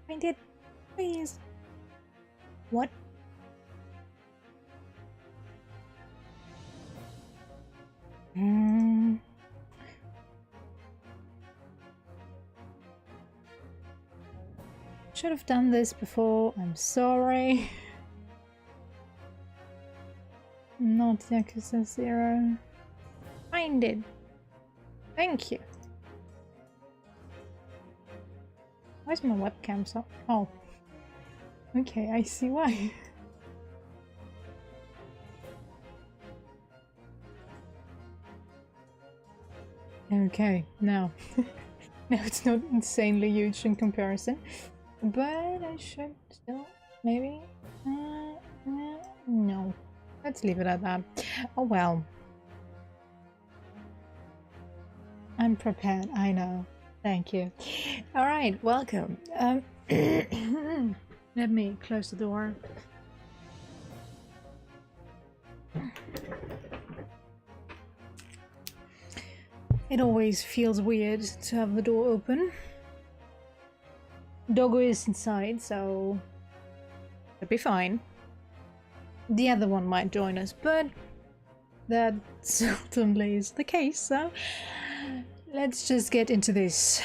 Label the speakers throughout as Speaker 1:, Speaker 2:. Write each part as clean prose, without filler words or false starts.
Speaker 1: Find it, please. What? Should have done this before. I'm sorry. Not Yakuza 0. Find it. Thank you. Why's my webcam so? Oh. Okay, I see why. Okay, now. Now it's not insanely huge in comparison. But I should still, maybe? No. Let's leave it at that. Oh well. I'm prepared, I know. Thank you. Alright, welcome. Let me close the door. It always feels weird to have the door open. Doggo is inside, so it'll be fine. The other one might join us, but that certainly is the case, so let's just get into this.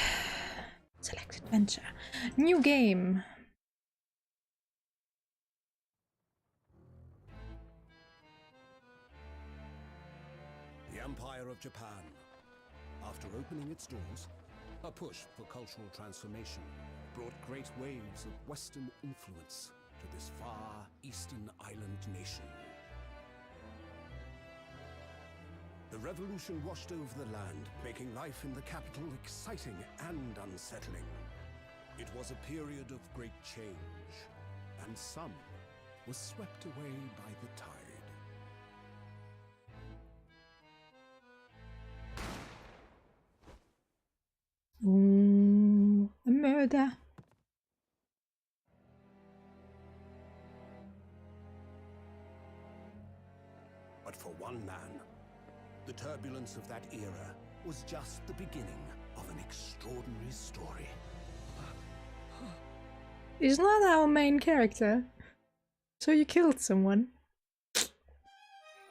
Speaker 1: Select adventure. New game.
Speaker 2: The Empire of Japan. After opening its doors, a push for cultural transformation brought great waves of Western influence to this far eastern island nation. The revolution washed over the land, making life in the capital exciting and unsettling. It was a period of great change, and some was swept away by the tide.
Speaker 1: A murder.
Speaker 2: But for one man, the turbulence of that era was just the beginning of an extraordinary story.
Speaker 1: Isn't that our main character? So you killed someone?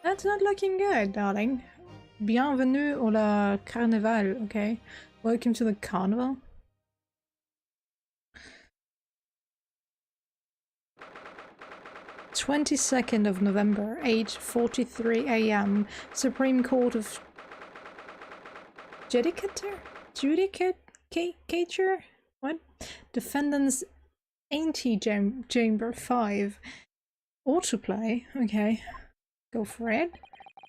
Speaker 1: That's not looking good, darling. Bienvenue au la carnaval, okay? Welcome to the carnival. (22nd of November, 8:43 a.m. Supreme Court of Judicature? What? Defendants Ante-Chamber 5. Autoplay? Okay. Go for it.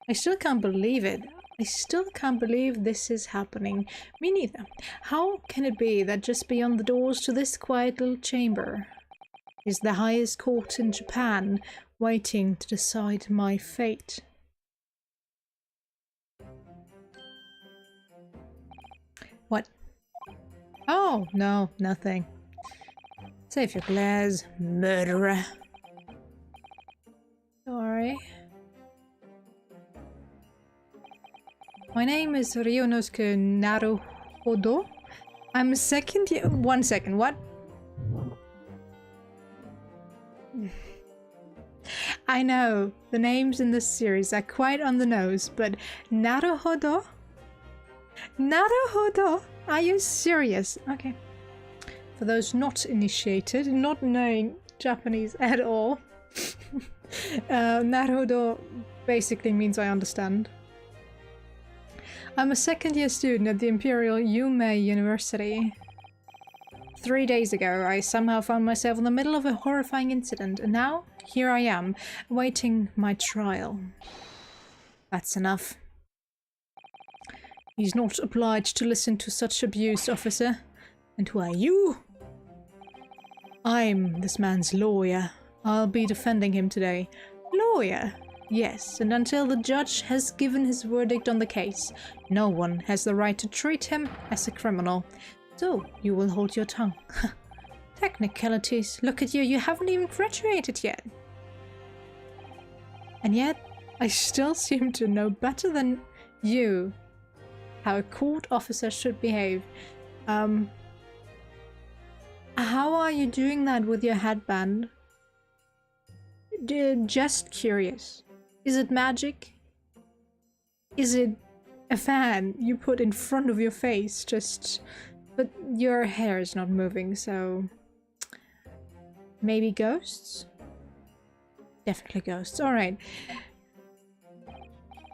Speaker 1: I still can't believe it. I still can't believe this is happening. Me neither. How can it be that just beyond the doors to this quiet little chamber is the highest court in Japan, waiting to decide my fate? What? Oh, no, nothing. Save your glares, murderer. Sorry. My name is Ryonosuke Naruhodo. I'm a second year— 1 second, what? I know, the names in this series are quite on the nose, but Naruhodo? Naruhodo? Are you serious? Okay. For those not initiated, not knowing Japanese at all, Naruhodo basically means I understand. I'm a second-year student at the Imperial Yumei University. 3 days ago, I somehow found myself in the middle of a horrifying incident, and now, here I am, awaiting my trial. That's enough. He's not obliged to listen to such abuse, officer. And who are you? I'm this man's lawyer. I'll be defending him today. Lawyer? Yes, and until the judge has given his verdict on the case, no one has the right to treat him as a criminal. So, you will hold your tongue. Technicalities, look at you, you haven't even graduated yet. And yet, I still seem to know better than you how a court officer should behave. How are you doing that with your headband? Just curious. Is it magic? Is it a fan you put in front of your face? But your hair is not moving, so... Maybe ghosts? Definitely ghosts. Alright.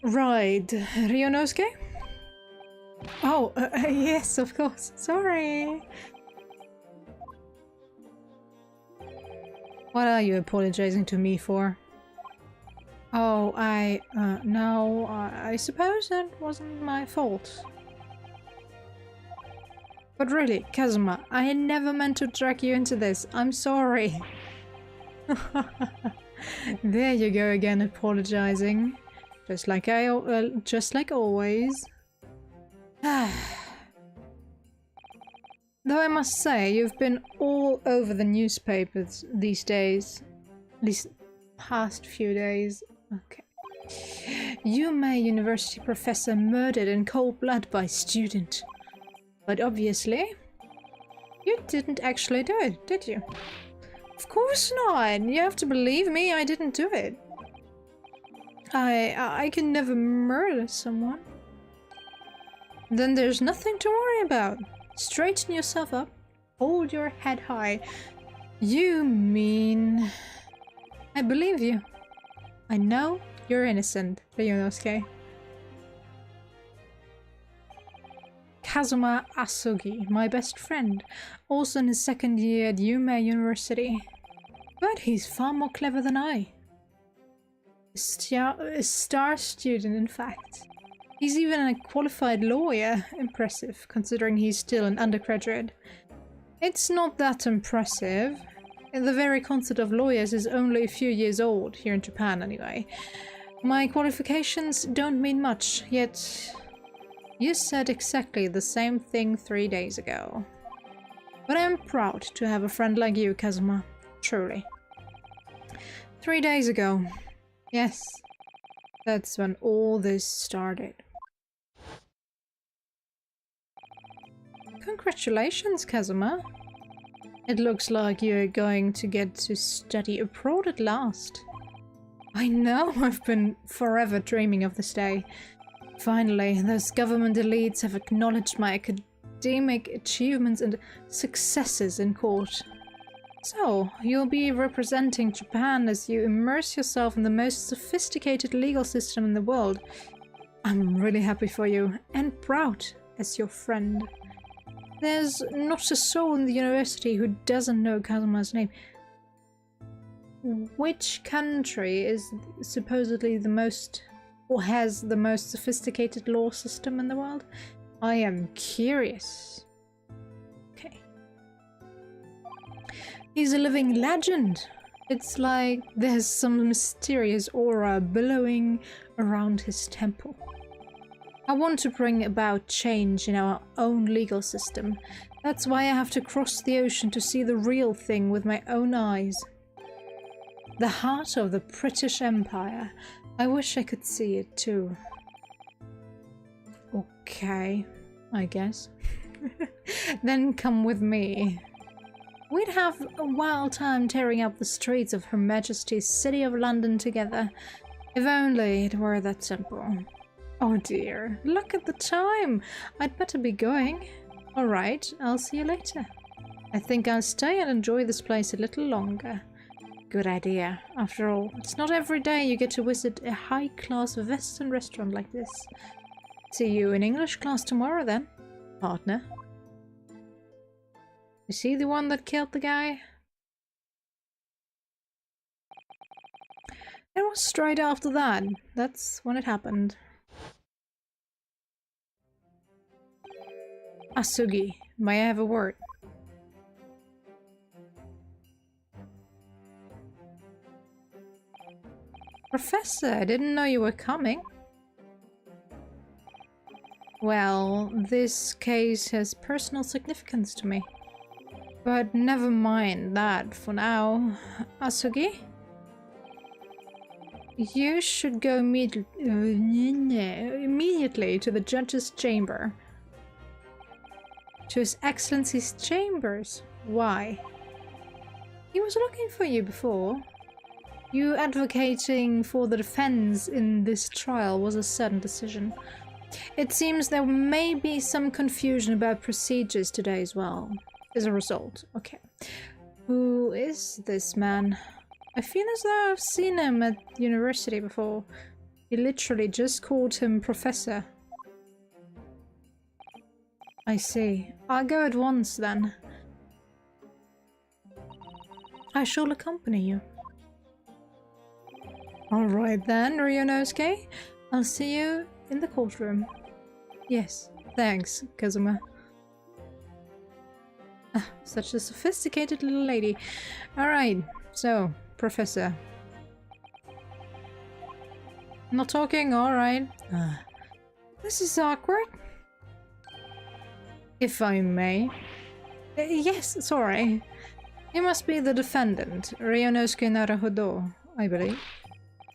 Speaker 1: Right. Ryonosuke? Oh, yes, of course. Sorry. What are you apologizing to me for? Oh, no, I suppose that wasn't my fault. But really, Kazuma, I never meant to drag you into this. I'm sorry. There you go again, apologizing. Just like always. Though I must say, you've been all over the newspapers these days. At least past few days. Okay. Yume University professor murdered in cold blood by student. But obviously, you didn't actually do it, did you? Of course not! You have to believe me, I didn't do it. I can never murder someone. Then there's nothing to worry about. Straighten yourself up. Hold your head high. You mean... I believe you. I know you're innocent, Ryonosuke. Kazuma Asugi, my best friend, also in his second year at Yume University. But he's far more clever than I. A star student, in fact. He's even a qualified lawyer. Impressive, considering he's still an undergraduate. It's not that impressive. The very concept of lawyers is only a few years old, here in Japan anyway. My qualifications don't mean much, yet you said exactly the same thing 3 days ago. But I'm proud to have a friend like you, Kazuma. Truly. 3 days ago. Yes. That's when all this started. Congratulations, Kazuma. It looks like you're going to get to study abroad at last. I know, I've been forever dreaming of this day. Finally, those government elites have acknowledged my academic achievements and successes in court. So, you'll be representing Japan as you immerse yourself in the most sophisticated legal system in the world. I'm really happy for you, and proud as your friend. There's not a soul in the university who doesn't know Kazuma's name. Which country is supposedly the most, or has the most sophisticated law system in the world? I am curious. Okay. He's a living legend. It's like there's some mysterious aura billowing around his temple. I want to bring about change in our own legal system. That's why I have to cross the ocean to see the real thing with my own eyes. The heart of the British Empire. I wish I could see it too. Okay, I guess. Then come with me. We'd have a wild time tearing up the streets of Her Majesty's City of London together. If only it were that simple. Oh dear, look at the time! I'd better be going. Alright, I'll see you later. I think I'll stay and enjoy this place a little longer. Good idea. After all, it's not every day you get to visit a high-class Western restaurant like this. See you in English class tomorrow then, partner. Is he the one that killed the guy? It was straight after that. That's when it happened. Asugi, may I have a word? Professor, I didn't know you were coming. Well, this case has personal significance to me. But never mind that for now. Asugi? You should go immediately to the judge's chamber. To His Excellency's chambers. Why? He was looking for you before. You advocating for the defense in this trial was a sudden decision. It seems there may be some confusion about procedures today as well. As a result. Okay. Who is this man? I feel as though I've seen him at university before. You literally just called him Professor. I see. I'll go at once then. I shall accompany you. Alright then, Ryunosuke. I'll see you in the courtroom. Yes, thanks, Kazuma. Ah, such a sophisticated little lady. Alright, so, Professor. Not talking? Alright. This is awkward. If I may. Yes, sorry. You must be the defendant, Ryunosuke Naruhodo, I believe.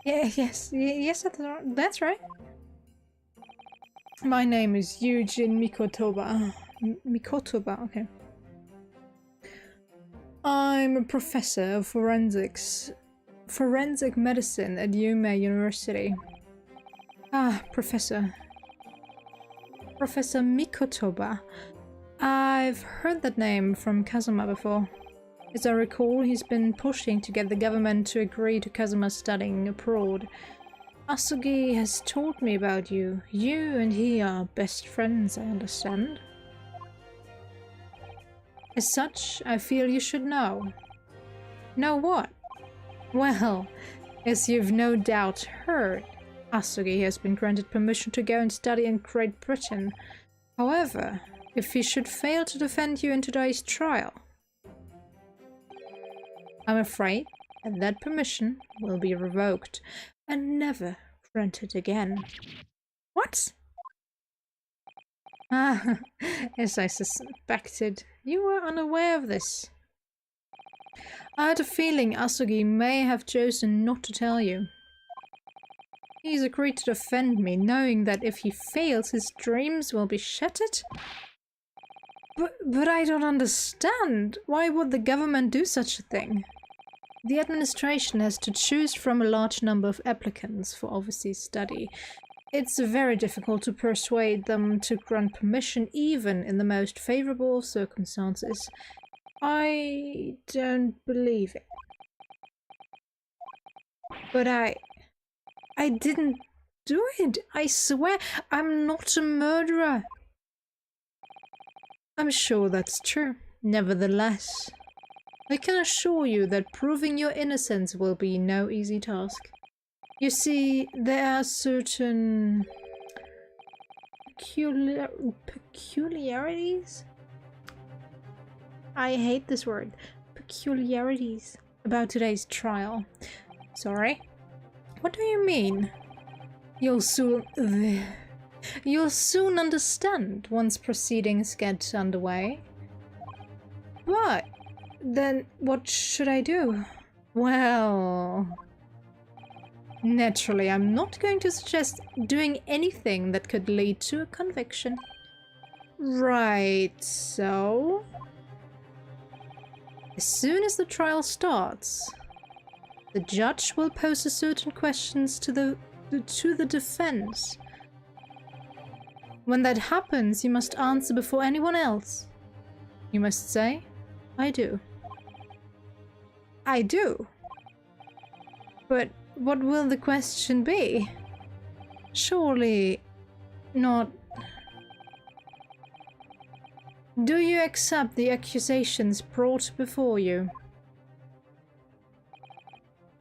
Speaker 1: Yes, that's right. My name is Eugene Mikotoba. Mikotoba, okay. I'm a professor of forensic medicine at Yume University. Ah, Professor Mikotoba. I've heard that name from Kazuma before. As I recall, he's been pushing to get the government to agree to Kazuma studying abroad. Asugi has told me about you. You and he are best friends, I understand. As such, I feel you should know. Know what? Well, as you've no doubt heard, Asugi has been granted permission to go and study in Great Britain. However, if he should fail to defend you in today's trial, I'm afraid that permission will be revoked and never granted again. What? Ah, as I suspected, you were unaware of this. I had a feeling Asugi may have chosen not to tell you. He's agreed to defend me, knowing that if he fails, his dreams will be shattered. But I don't understand. Why would the government do such a thing? The administration has to choose from a large number of applicants for overseas study. It's very difficult to persuade them to grant permission even in the most favorable of circumstances. I don't believe it. But I didn't do it. I swear, I'm not a murderer. I'm sure that's true. Nevertheless, I can assure you that proving your innocence will be no easy task. You see, there are certain peculiarities? I hate this word. Peculiarities about today's trial. Sorry? What do you mean? You'll soon understand once proceedings get underway. But then what should I do? Well, naturally, I'm not going to suggest doing anything that could lead to a conviction. Right, so as soon as the trial starts, the judge will pose certain questions to the defense. When that happens, you must answer before anyone else. You must say, I do. I do. But what will the question be? Surely not. Do you accept the accusations brought before you?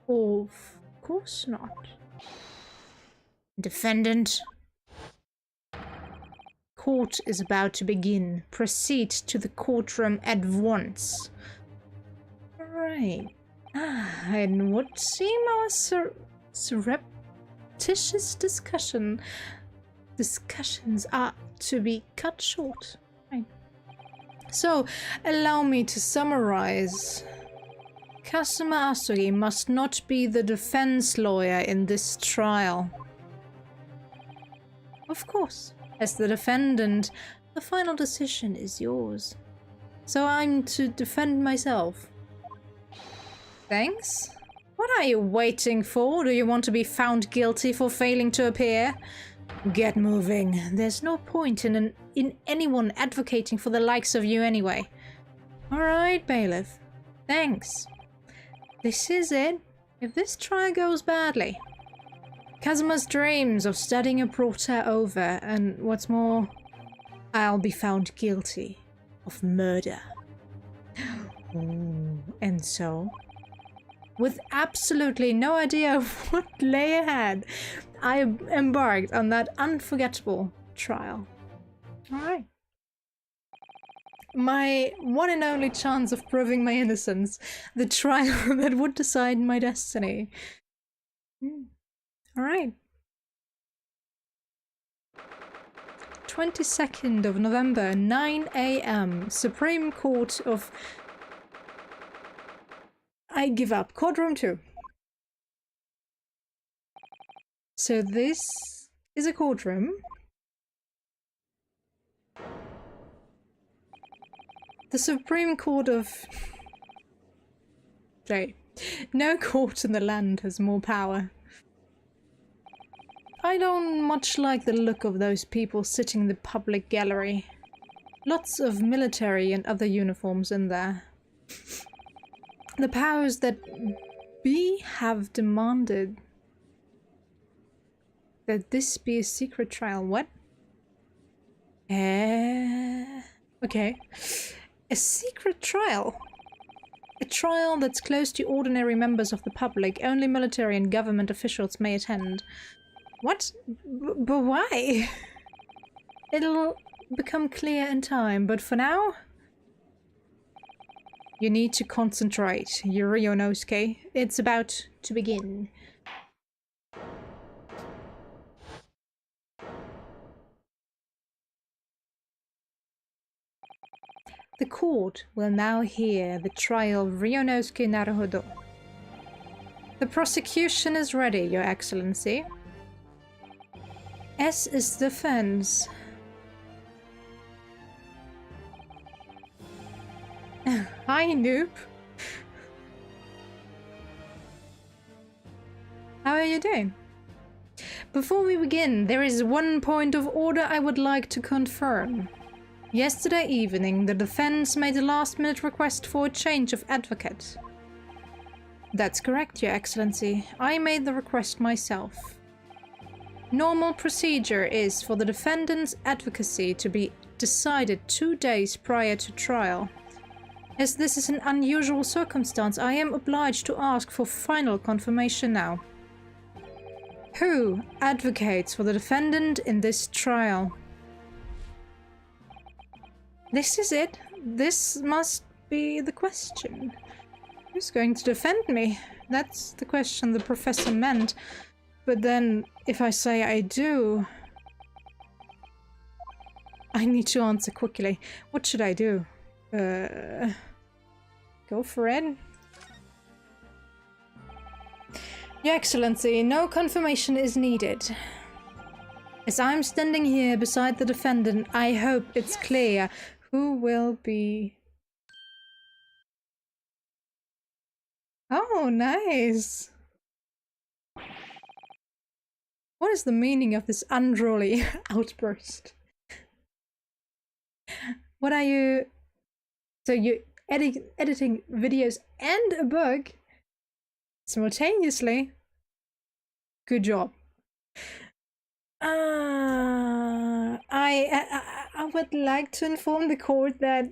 Speaker 1: Of course not. Defendant. Court is about to begin. Proceed to the courtroom at once. Right. And what seem our surreptitious discussions are to be cut short. Right. So, allow me to summarize. Kazuma Asugi must not be the defense lawyer in this trial. Of course. As the defendant, The final decision is yours. So I'm to defend myself. Thanks? What are you waiting for? Do you want to be found guilty for failing to appear? Get moving. There's no point in anyone advocating for the likes of you anyway. Alright, bailiff. Thanks. This is it. If this trial goes badly, Kazuma's dreams of studying abroad are over, and what's more, I'll be found guilty of murder. Ooh, and so, with absolutely no idea of what lay ahead, I embarked on that unforgettable trial. Alright. My one and only chance of proving my innocence. The trial that would decide my destiny. Alright. 22nd of November, 9 AM. Supreme Court of... I give up. Courtroom 2. So this is a courtroom. The Supreme Court of... No court in the land has more power. I don't much like the look of those people sitting in the public gallery. Lots of military and other uniforms in there. The powers that be have demanded that this be a secret trial. What? Okay. A secret trial? A trial that's closed to ordinary members of the public. Only military and government officials may attend. What? But why? It'll become clear in time, but for now... You need to concentrate, Yurionosuke. It's about to begin. The court will now hear the trial of Ryonosuke Naruhodo. The prosecution is ready, Your Excellency. S is defense. Hi, noob. How are you doing? Before we begin, there is one point of order I would like to confirm. Yesterday evening, the defense made a last-minute request for a change of advocate. That's correct, Your Excellency. I made the request myself. Normal procedure is for the defendant's advocacy to be decided 2 days prior to trial. As this is an unusual circumstance, I am obliged to ask for final confirmation now. Who advocates for the defendant in this trial? This is it. This must be the question. Who's going to defend me? That's the question the professor meant. But then, if I say I do... I need to answer quickly. What should I do? Go for it. Your Excellency, no confirmation is needed. As I'm standing here beside the defendant, I hope it's clear who will be... Oh, nice! What is the meaning of this unruly outburst? What are you... So you're editing videos and a book simultaneously? Good job. I would like to inform the court that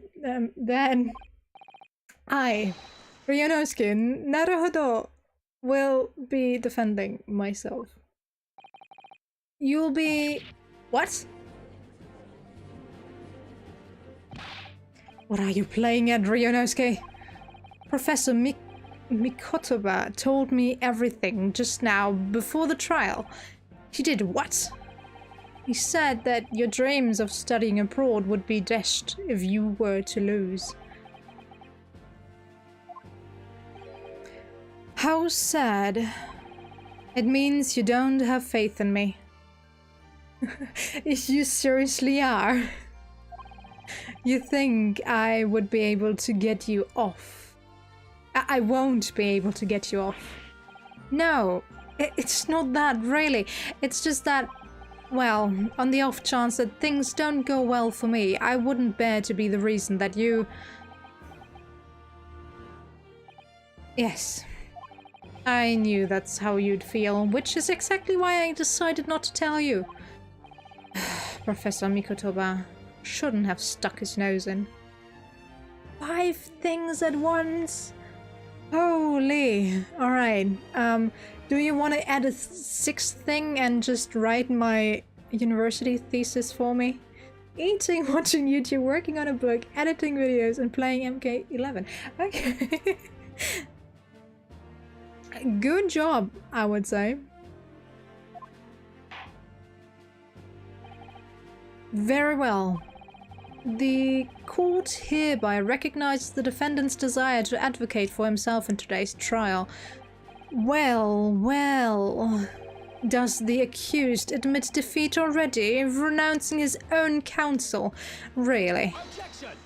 Speaker 1: I, Ryonosuke Naruhodo, will be defending myself. You'll be... What? What are you playing at, Ryonosuke? Professor Mikotoba told me everything just now before the trial. He did what? He said that your dreams of studying abroad would be dashed if you were to lose. How sad. It means you don't have faith in me. You seriously are. You think I would be able to get you off? I won't be able to get you off. No, it's not that, really. It's just that, well, on the off chance that things don't go well for me, I wouldn't bear to be the reason that you... Yes. I knew that's how you'd feel, which is exactly why I decided not to tell you. Professor Mikotoba shouldn't have stuck his nose in. 5 things at once? Holy. Alright, do you want to add a 6th thing and just write my university thesis for me? Eating, watching YouTube, working on a book, editing videos, and playing MK11. Okay. Good job, I would say. Very well. The court hereby recognizes the defendant's desire to advocate for himself in today's trial. Well, well. Does the accused admit defeat already, renouncing his own counsel? Really? Objection!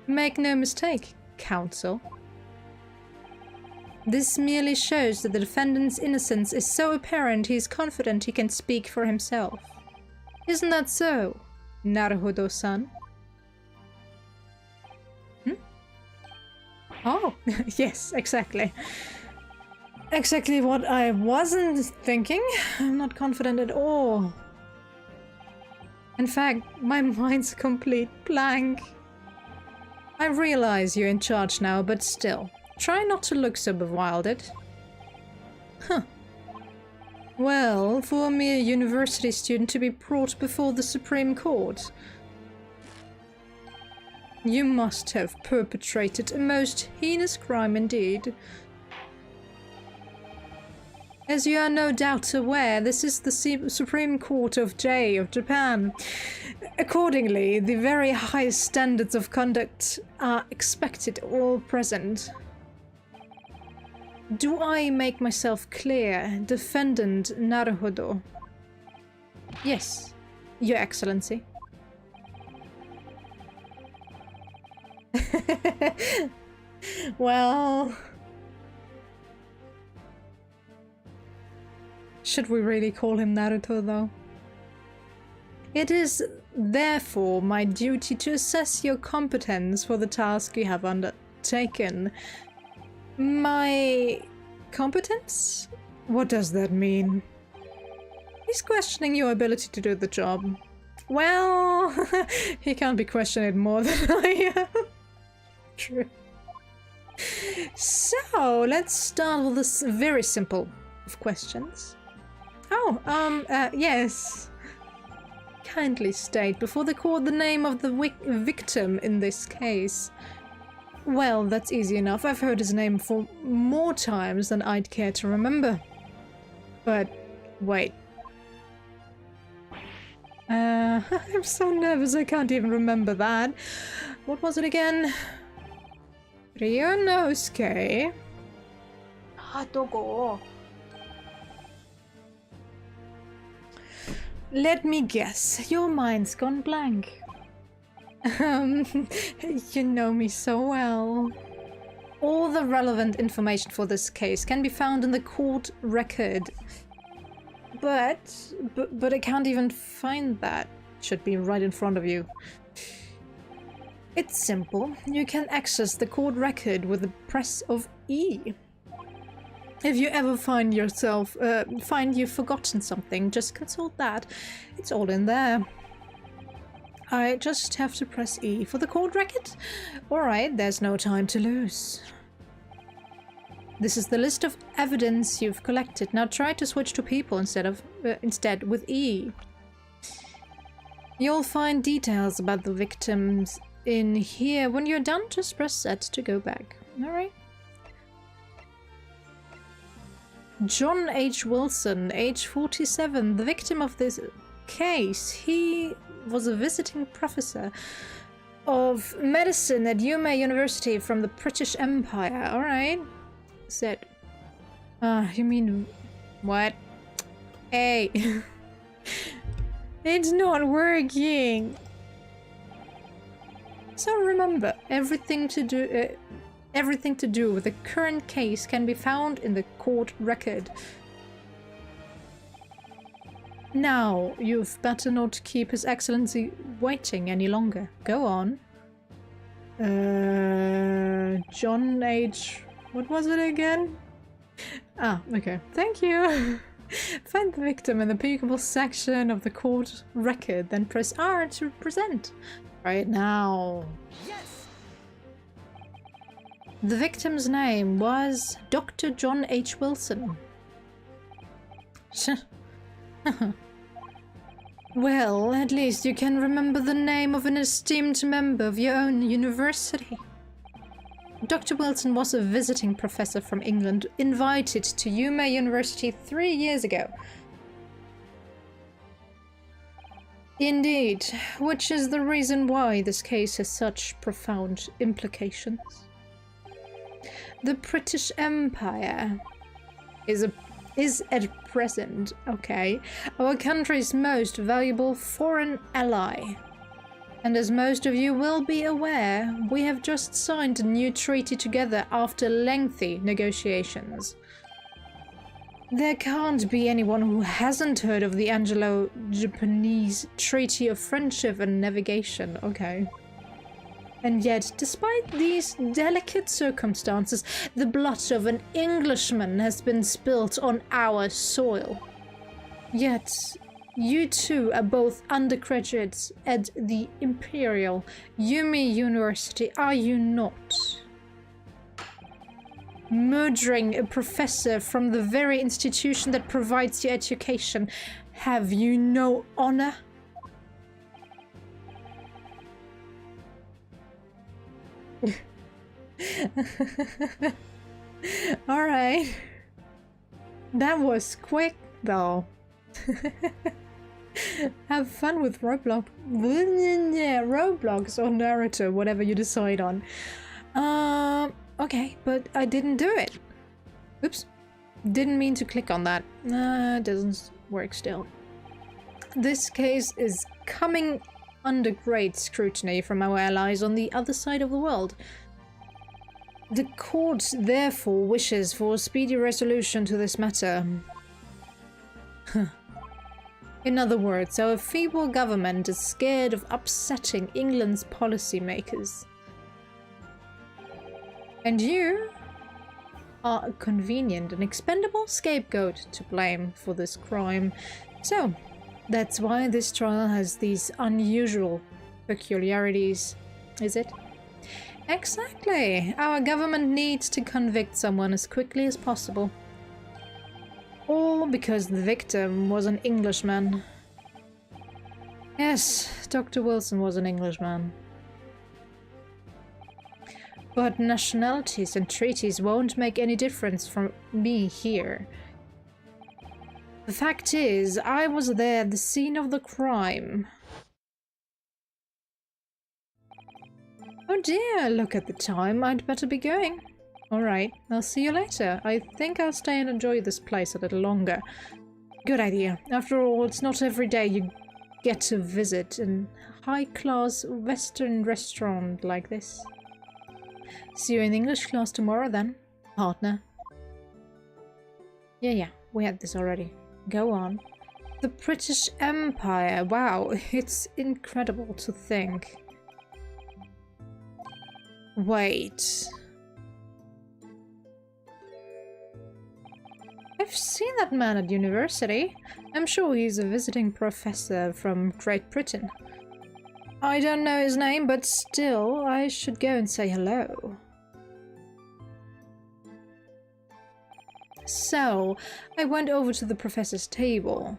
Speaker 1: Make no mistake, counsel. This merely shows that the defendant's innocence is so apparent he is confident he can speak for himself. Isn't that so, Naruhodo-san? Oh, yes, exactly. Exactly what I wasn't thinking. I'm not confident at all. In fact, my mind's a complete blank. I realize you're in charge now, but still, try not to look so bewildered. Huh. Well, for a mere university student to be brought before the Supreme Court. You must have perpetrated a most heinous crime indeed. As you are no doubt aware, this is the Supreme Court of Japan. Accordingly, the very highest standards of conduct are expected all present. Do I make myself clear, Defendant Naruhodo? Yes, Your Excellency. Well... Should we really call him Naruto, though? It is, therefore, my duty to assess your competence for the task you have undertaken. My... competence? What does that mean? He's questioning your ability to do the job. Well, he can't be questioned more than I am. True. So, let's start with this very simple of questions. Oh, yes. Kindly state before the court the name of the victim in this case. Well, that's easy enough. I've heard his name for more times than I'd care to remember. But, wait. I'm so nervous I can't even remember that. What was it again? Ryunosuke? Dogo. Let me guess. Your mind's gone blank. You know me so well. All the relevant information for this case can be found in the court record. But I can't even find that. Should be right in front of you. It's simple. You can access the court record with the press of E. If you ever find you've forgotten something, just consult that. It's all in there. I just have to press E for the court record? Alright, there's no time to lose. This is the list of evidence you've collected. Now try to switch to people instead with E. You'll find details about the victims in here. When you're done, just press Z to go back. Alright. John H. Wilson, age 47, the victim of this case. He was a visiting professor of medicine at Yume University from the British Empire. Alright. Said. You mean... what? Hey. It's not working. So remember, everything to do with the current case can be found in the court record. Now, you've better not keep His Excellency waiting any longer. Go on. John H. What was it again? Ah, okay. Thank you. Find the victim in the peekable section of the court record, then press R to present. Right now.
Speaker 3: Yes.
Speaker 1: The victim's name was Dr. John H. Wilson. Well, at least you can remember the name of an esteemed member of your own university. Dr. Wilson was a visiting professor from England, invited to UMA University 3 years ago. Indeed, which is the reason why this case has such profound implications. The British Empire is at present, okay, our country's most valuable foreign ally. And as most of you will be aware, we have just signed a new treaty together after lengthy negotiations. There can't be anyone who hasn't heard of the Anglo-Japanese Treaty of Friendship and Navigation, okay. And yet, despite these delicate circumstances, the blood of an Englishman has been spilt on our soil. Yet, you two are both undergraduates at the Imperial Yumi University, are you not? Murdering a professor from the very institution that provides you education, have you no honor? Alright. That was quick, though. Have fun with Roblox. Roblox or Naruto, whatever you decide on. Okay, but I didn't do it. Oops. Didn't mean to click on that. It doesn't work still. This case is coming under great scrutiny from our allies on the other side of the world. The court therefore wishes for a speedy resolution to this matter. In other words, our feeble government is scared of upsetting England's policymakers. And you are a convenient and expendable scapegoat to blame for this crime. So, that's why this trial has these unusual peculiarities, is it? Exactly! Our government needs to convict someone as quickly as possible. All because the victim was an Englishman. Yes, Dr. Wilson was an Englishman. But nationalities and treaties won't make any difference for me here. The fact is, I was there at the scene of the crime. Oh dear, look at the time. I'd better be going. Alright, I'll see you later. I think I'll stay and enjoy this place a little longer. Good idea. After all, it's not every day you get to visit a high-class Western restaurant like this. See you in English class tomorrow then, partner. Yeah, we had this already. Go on. The British Empire. Wow, it's incredible to think. Wait. I've seen that man at university. I'm sure he's a visiting professor from Great Britain. I don't know his name, but still, I should go and say hello. So, I went over to the professor's table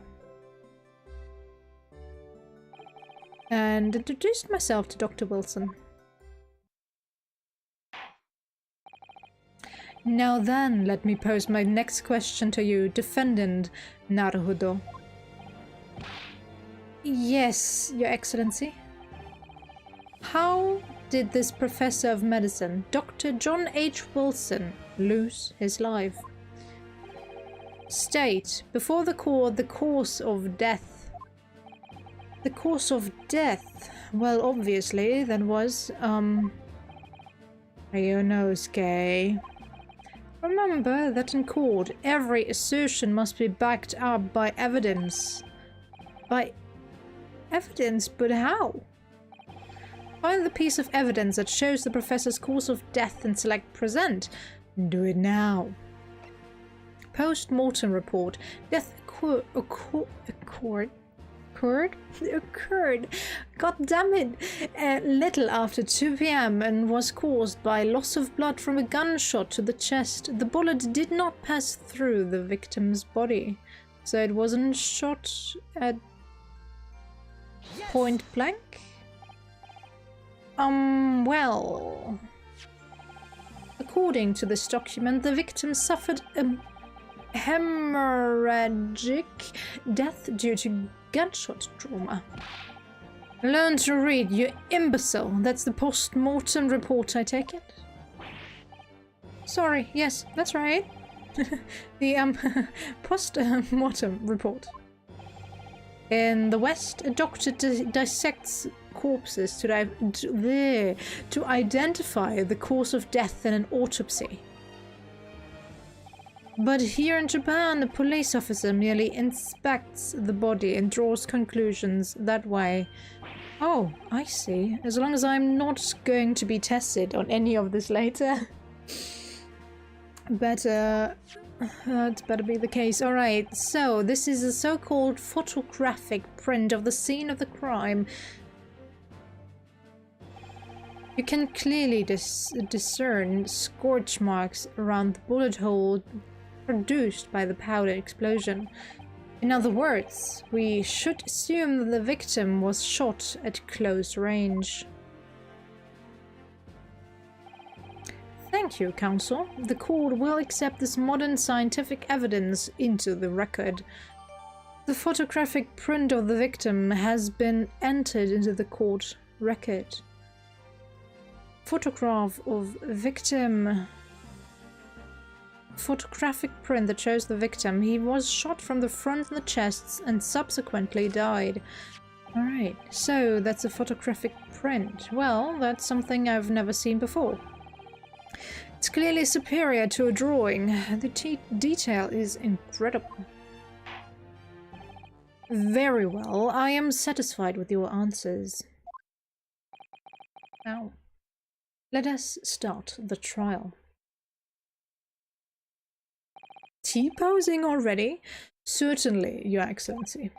Speaker 1: and introduced myself to Dr. Wilson. Now then, let me pose my next question to you, Defendant Naruhodo. Yes, Your Excellency. How did this professor of medicine, Dr. John H. Wilson, lose his life? State, before the court, the cause of death. The cause of death. Well, obviously, that was, Ionosuke. Remember that in court, every assertion must be backed up by evidence. By evidence? But how? Find the piece of evidence that shows the professor's cause of death and select present. Do it now. Post-mortem report. Death occurred. God damn it! Little after 2 p.m. and was caused by loss of blood from a gunshot to the chest. The bullet did not pass through the victim's body, so it wasn't shot at point blank? Well... According to this document, the victim suffered a hemorrhagic death due to gunshot trauma. Learn to read, you imbecile. That's the post-mortem report, I take it? Sorry, yes, that's right. The post-mortem report. In the West, a doctor dissects corpses to identify the cause of death in an autopsy. But here in Japan, a police officer merely inspects the body and draws conclusions that way. Oh, I see. As long as I'm not going to be tested on any of this later. That better be the case. Alright, so this is a so-called photographic print of the scene of the crime. You can clearly discern scorch marks around the bullet hole produced by the powder explosion. In other words, we should assume that the victim was shot at close range. Thank you, Counsel. The court will accept this modern scientific evidence into the record. The photographic print of the victim has been entered into the court record. Photograph of victim. Photographic print that shows the victim. He was shot from the front and the chest and subsequently died. Alright, so that's a photographic print. Well, that's something I've never seen before. It's clearly superior to a drawing. The detail is incredible. Very well, I am satisfied with your answers. Now, let us start the trial. T-posing already? Certainly, Your Excellency.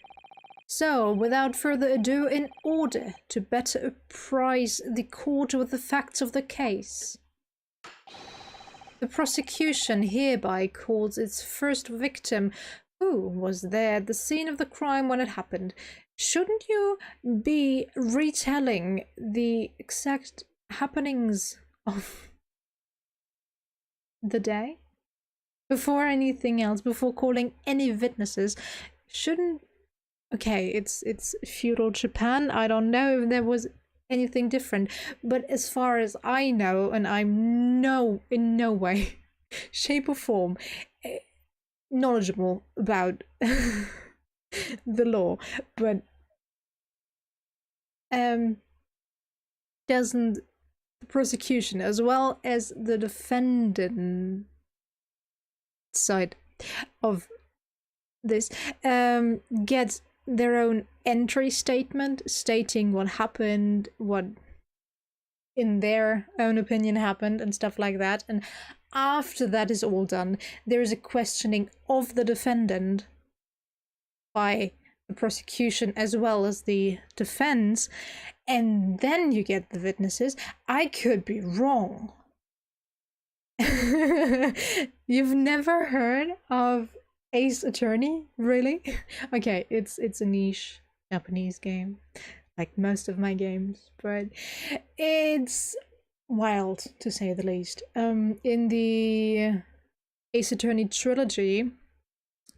Speaker 1: So, without further ado, in order to better apprise the court with the facts of the case, the prosecution hereby calls its first victim, who was there at the scene of the crime when it happened. Shouldn't you be retelling the exact happenings of the day? Before anything else, before calling any witnesses, shouldn't... Okay, it's feudal Japan. I don't know if there was anything different, but as far as I know, and I'm in no way, shape or form knowledgeable about the law, but doesn't the prosecution as well as the defendant side of this get their own entry statement stating what happened, what in their own opinion happened and stuff like that, and after that is all done, there is a questioning of the defendant by the prosecution as well as the defense, and then you get the witnesses. I could be wrong. You've never heard of Ace Attorney? Really? Okay, it's a niche Japanese game, like most of my games, but it's wild to say the least. In the Ace Attorney Trilogy,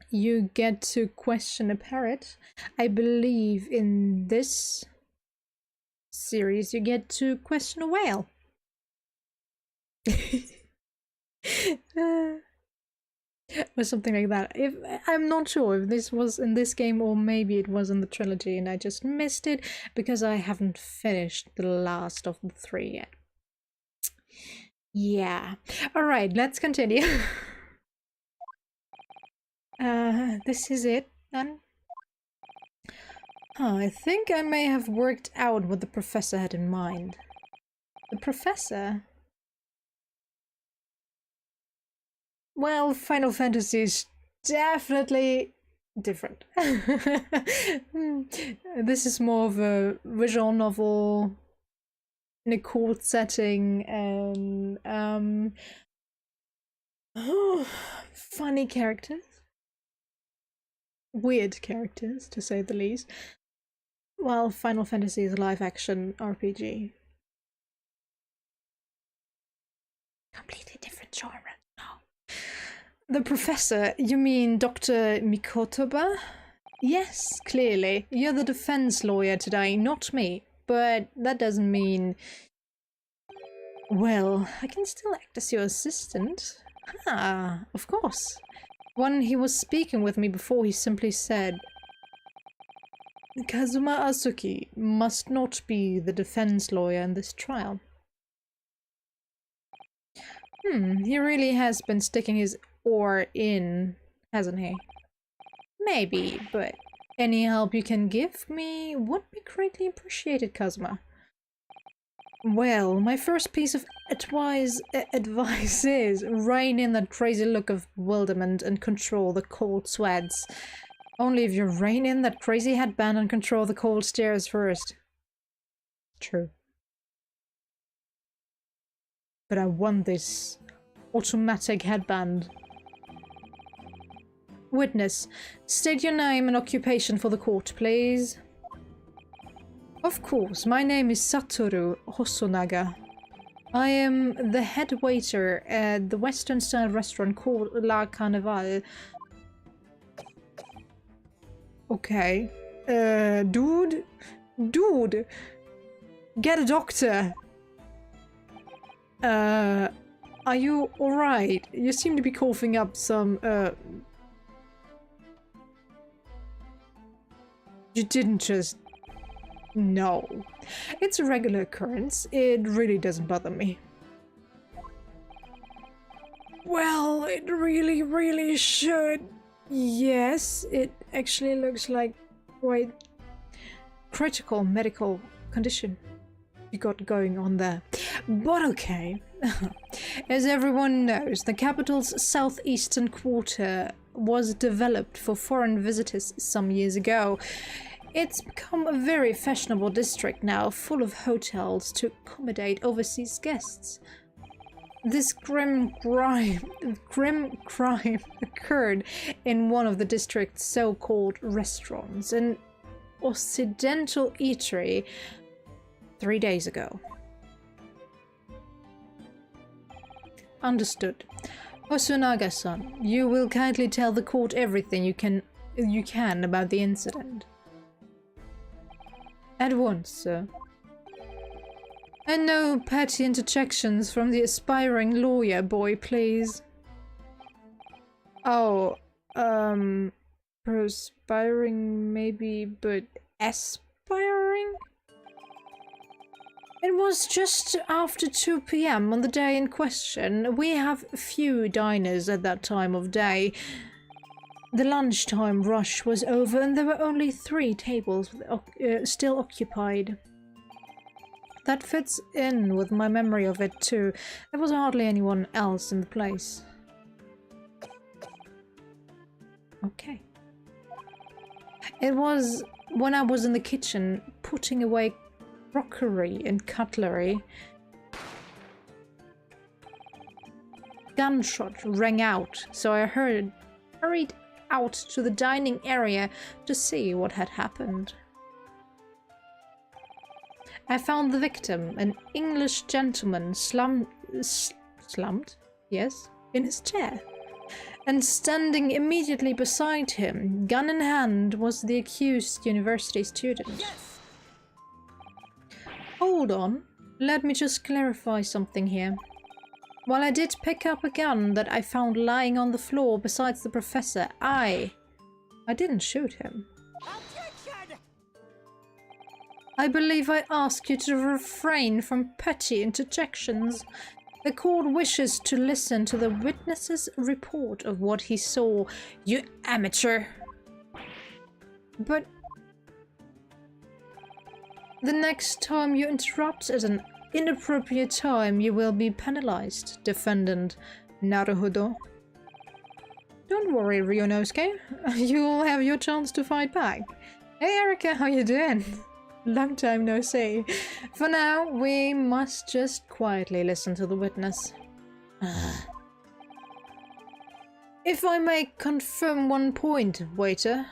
Speaker 1: you get to question a parrot. I believe in this series you get to question a whale. or something like that. If I'm not sure if this was in this game or maybe it was in the trilogy and I just missed it because I haven't finished the last of the 3 yet. Yeah. All right, let's continue. This is it then. I think I may have worked out what the professor had in mind. The professor? Well, Final Fantasy is definitely different. This is more of a visual novel in a court setting and funny characters. Weird characters, to say the least. While Final Fantasy is a live-action RPG. Completely different genre. No. The professor, you mean Dr. Mikotoba? Yes, clearly. You're the defense lawyer today, not me. But that doesn't mean... Well, I can still act as your assistant. Ah, of course. When he was speaking with me before, he simply said, Kazuma Asuki must not be the defense lawyer in this trial. He really has been sticking his oar in, hasn't he? Maybe, but any help you can give me would be greatly appreciated, Kazuma. Well, my first piece of advice is rein in that crazy look of bewilderment and control the cold sweats. Only if you rein in that crazy headband and control the cold stares first. True. But I want this automatic headband. Witness, state your name and occupation for the court, please. Of course, my name is Satoru Hosonaga. I am the head waiter at the Western-style restaurant called La Carnival. Okay. Dude? Dude! Get a doctor! Are you alright? You seem to be coughing up some, You didn't just... No. It's a regular occurrence. It really doesn't bother me. Well, it really, really should. Yes, it actually looks like quite critical medical condition you got going on there. But okay. As everyone knows, the capital's southeastern quarter was developed for foreign visitors some years ago. It's become a very fashionable district now, full of hotels to accommodate overseas guests. This grim crime occurred in one of the district's so-called restaurants, an Occidental eatery, 3 days ago. Understood. Hosonaga-san, you will kindly tell the court everything you can about the incident. At once, sir. And no petty interjections from the aspiring lawyer boy, please. Oh, perspiring maybe, but aspiring? It was just after 2 p.m. on the day in question. We have few diners at that time of day. The lunchtime rush was over and there were only 3 tables still occupied. That fits in with my memory of it too. There was hardly anyone else in the place. Okay. It was when I was in the kitchen putting away crockery and cutlery. Gunshot rang out, so I hurried out to the dining area to see what had happened. I found the victim, an English gentleman, slumped, yes, in his chair. And standing immediately beside him, gun in hand, was the accused university student. Yes! Hold on, let me just clarify something here. While I did pick up a gun that I found lying on the floor besides the professor, I didn't shoot him.
Speaker 3: Objection!
Speaker 1: I believe I ask you to refrain from petty interjections. The court wishes to listen to the witness's report of what he saw, you amateur. But the next time you interrupt at an inappropriate time, you will be penalized, Defendant Naruhodo. Don't worry, Ryunosuke. You'll have your chance to fight back. Hey Erika, how you doing? Long time no see. For now, we must just quietly listen to the witness. If I may confirm one point, waiter.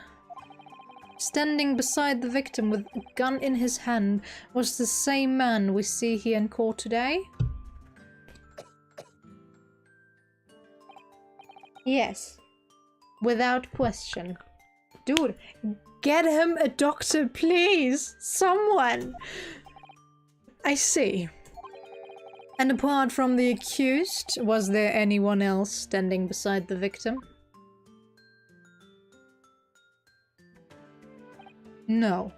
Speaker 1: Standing beside the victim with a gun in his hand was the same man we see here in court today? Yes. Without question. Dude, get him a doctor, please! Someone! I see. And apart from the accused, was there anyone else standing beside the victim? No.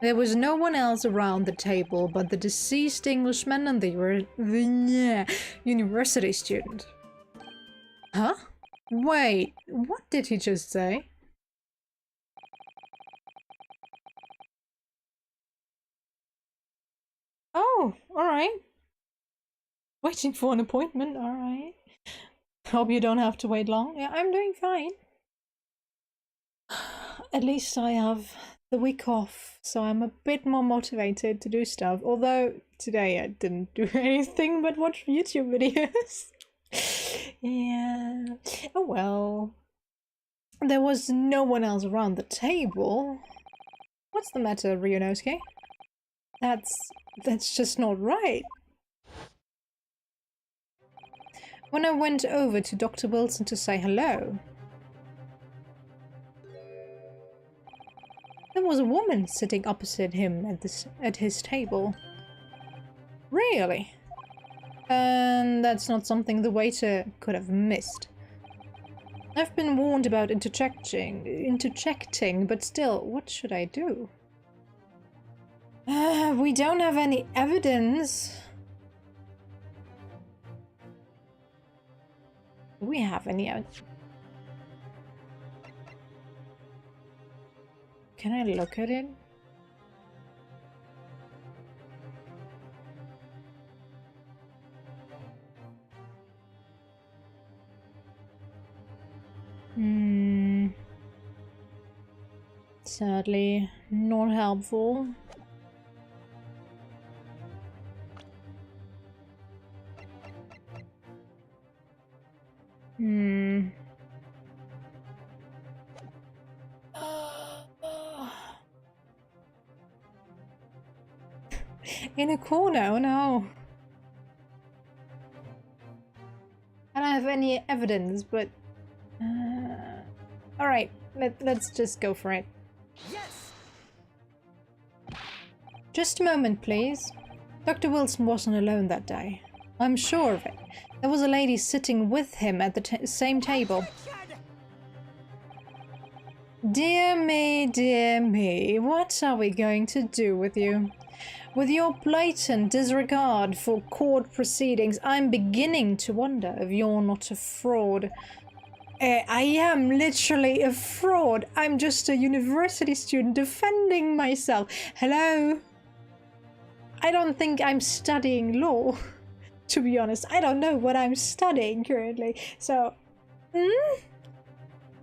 Speaker 1: There was no one else around the table but the deceased Englishman and the university student. Huh? Wait, what did he just say? Oh, alright. Waiting for an appointment, alright. Hope you don't have to wait long. Yeah, I'm doing fine. At least I have the week off, so I'm a bit more motivated to do stuff. Although today I didn't do anything but watch YouTube videos. Yeah. Oh well. There was no one else around the table. What's the matter, Ryunosuke? That's just not right. When I went over to Dr. Wilson to say hello, there was a woman sitting opposite him at his table. Really? And that's not something the waiter could have missed. I've been warned about interjecting, but still, what should I do? We don't have any evidence. Do we have any evidence? Can I look at it? Sadly, not helpful. In a corner, oh no. I don't have any evidence, but alright, let's just go for it.
Speaker 3: Yes!
Speaker 1: Just a moment, please. Dr. Wilson wasn't alone that day. I'm sure of it. There was a lady sitting with him at the same table. Dear me, what are we going to do with you? With your blatant disregard for court proceedings, I'm beginning to wonder if you're not a fraud. I am literally a fraud. I'm just a university student defending myself. Hello? I don't think I'm studying law. To be honest, I don't know what I'm studying currently. So, could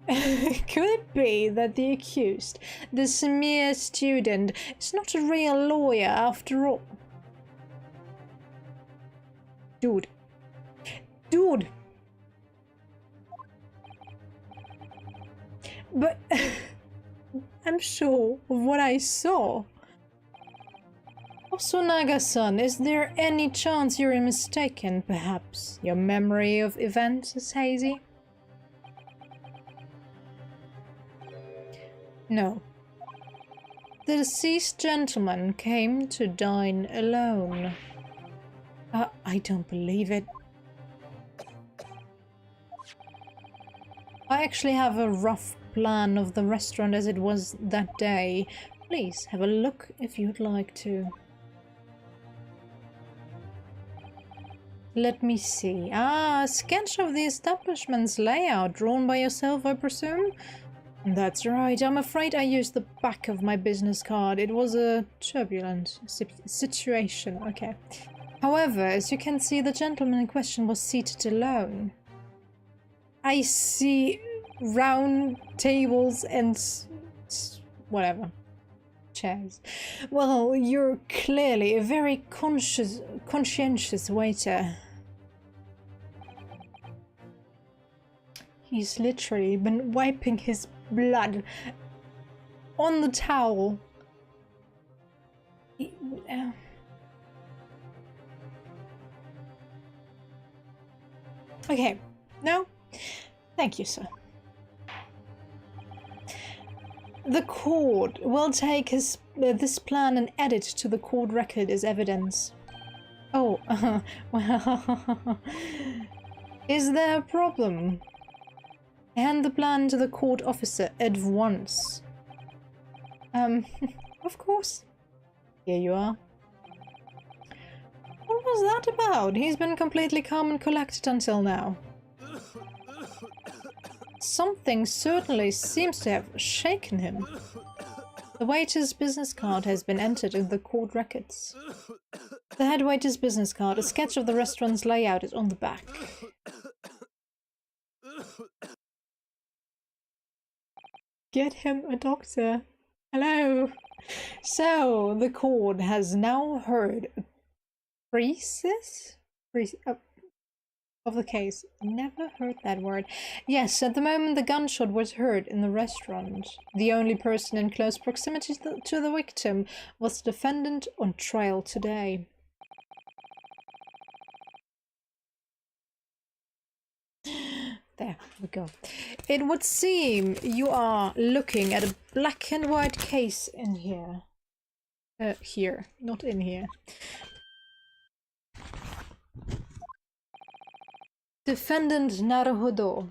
Speaker 1: it be that the accused, this mere student, is not a real lawyer after all? Dude. But I'm sure of what I saw. Osunaga-san, is there any chance you're mistaken, perhaps? Your memory of events is hazy? No. The deceased gentleman came to dine alone. I don't believe it. I actually have a rough plan of the restaurant as it was that day. Please have a look if you'd like to. Let me see. Ah, a sketch of the establishment's layout, drawn by yourself, I presume? That's right. I'm afraid I used the back of my business card. It was a turbulent situation. Okay. However, as you can see, the gentleman in question was seated alone. I see round tables and whatever. Chairs. Well, you're clearly a very conscientious waiter. He's literally been wiping his blood on the towel. Okay, no? Thank you, sir. The court will take this plan and add it to the court record as evidence. Oh, well, is there a problem? Hand the plan to the court officer at once. Of course. Here you are. What was that about? He's been completely calm and collected until now. Something certainly seems to have shaken him. The waiter's business card has been entered in the court records. The head waiter's business card, a sketch of the restaurant's layout, is on the back. Get him a doctor. Hello. So, the court has now heard a of the case. Never heard that word. Yes, at the moment the gunshot was heard in the restaurant. The only person in close proximity to the victim was the defendant on trial today. There we go. It would seem you are looking at a black and white case in here. Here, not in here. Defendant Naruhodo.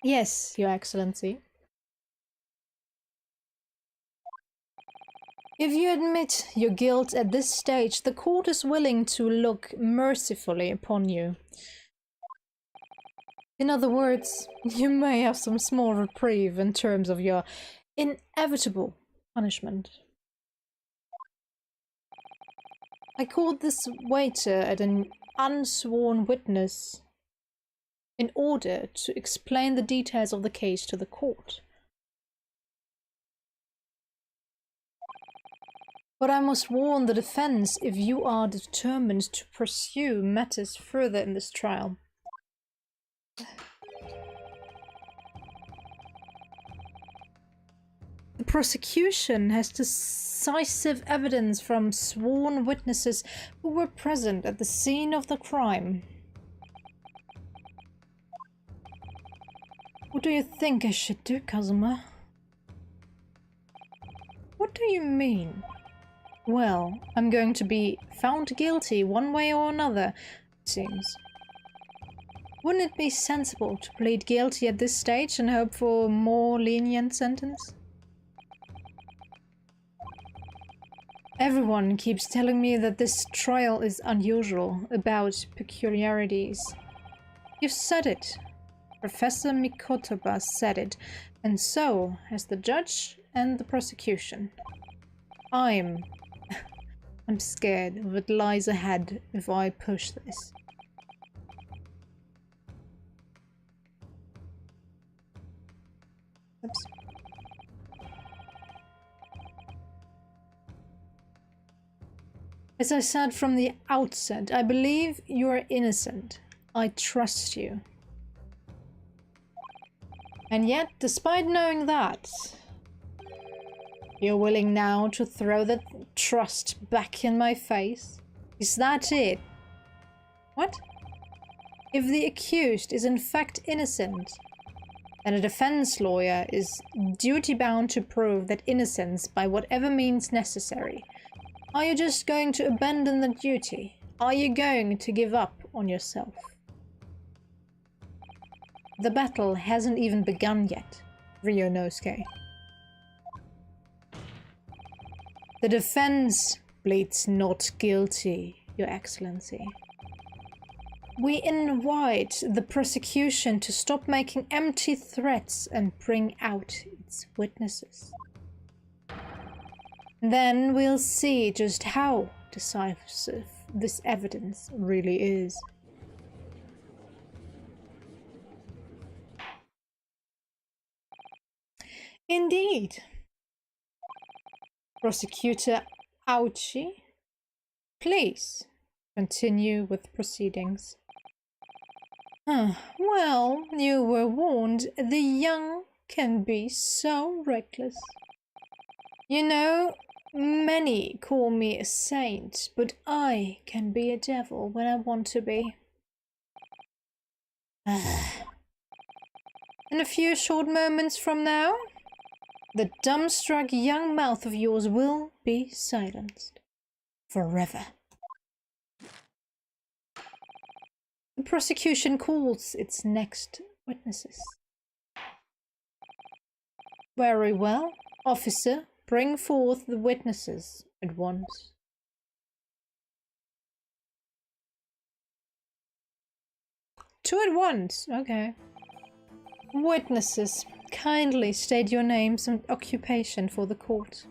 Speaker 1: Yes, Your Excellency. If you admit your guilt at this stage, the court is willing to look mercifully upon you. In other words, you may have some small reprieve in terms of your inevitable punishment. I called this waiter as an unsworn witness in order to explain the details of the case to the court. But I must warn the defense if you are determined to pursue matters further in this trial. The prosecution has decisive evidence from sworn witnesses who were present at the scene of the crime. What do you think I should do, Kazuma? What do you mean? Well, I'm going to be found guilty one way or another, it seems. Wouldn't it be sensible to plead guilty at this stage and hope for a more lenient sentence? Everyone keeps telling me that this trial is unusual, about peculiarities. You've said it. Professor Mikotoba said it, and so has the judge and the prosecution. I'm scared of what lies ahead if I push this. Oops. As I said from the outset, I believe you are innocent. I trust you. And yet, despite knowing that, you're willing now to throw that trust back in my face? Is that it? What? If the accused is in fact innocent, then a defense lawyer is duty-bound to prove that innocence by whatever means necessary. Are you just going to abandon the duty? Are you going to give up on yourself? The battle hasn't even begun yet, Ryonosuke. The defense pleads not guilty, Your Excellency. We invite the prosecution to stop making empty threats and bring out its witnesses. Then we'll see just how decisive this evidence really is. Indeed. Prosecutor Auchi, please continue with proceedings. Well, you were warned. The young can be so reckless. You know, many call me a saint, but I can be a devil when I want to be. In a few short moments from now, the dumbstruck young mouth of yours will be silenced. Forever. The prosecution calls its next witnesses. Very well. Officer, bring forth the witnesses at once. Two at once, okay. Witnesses, kindly state your names and occupation for the court.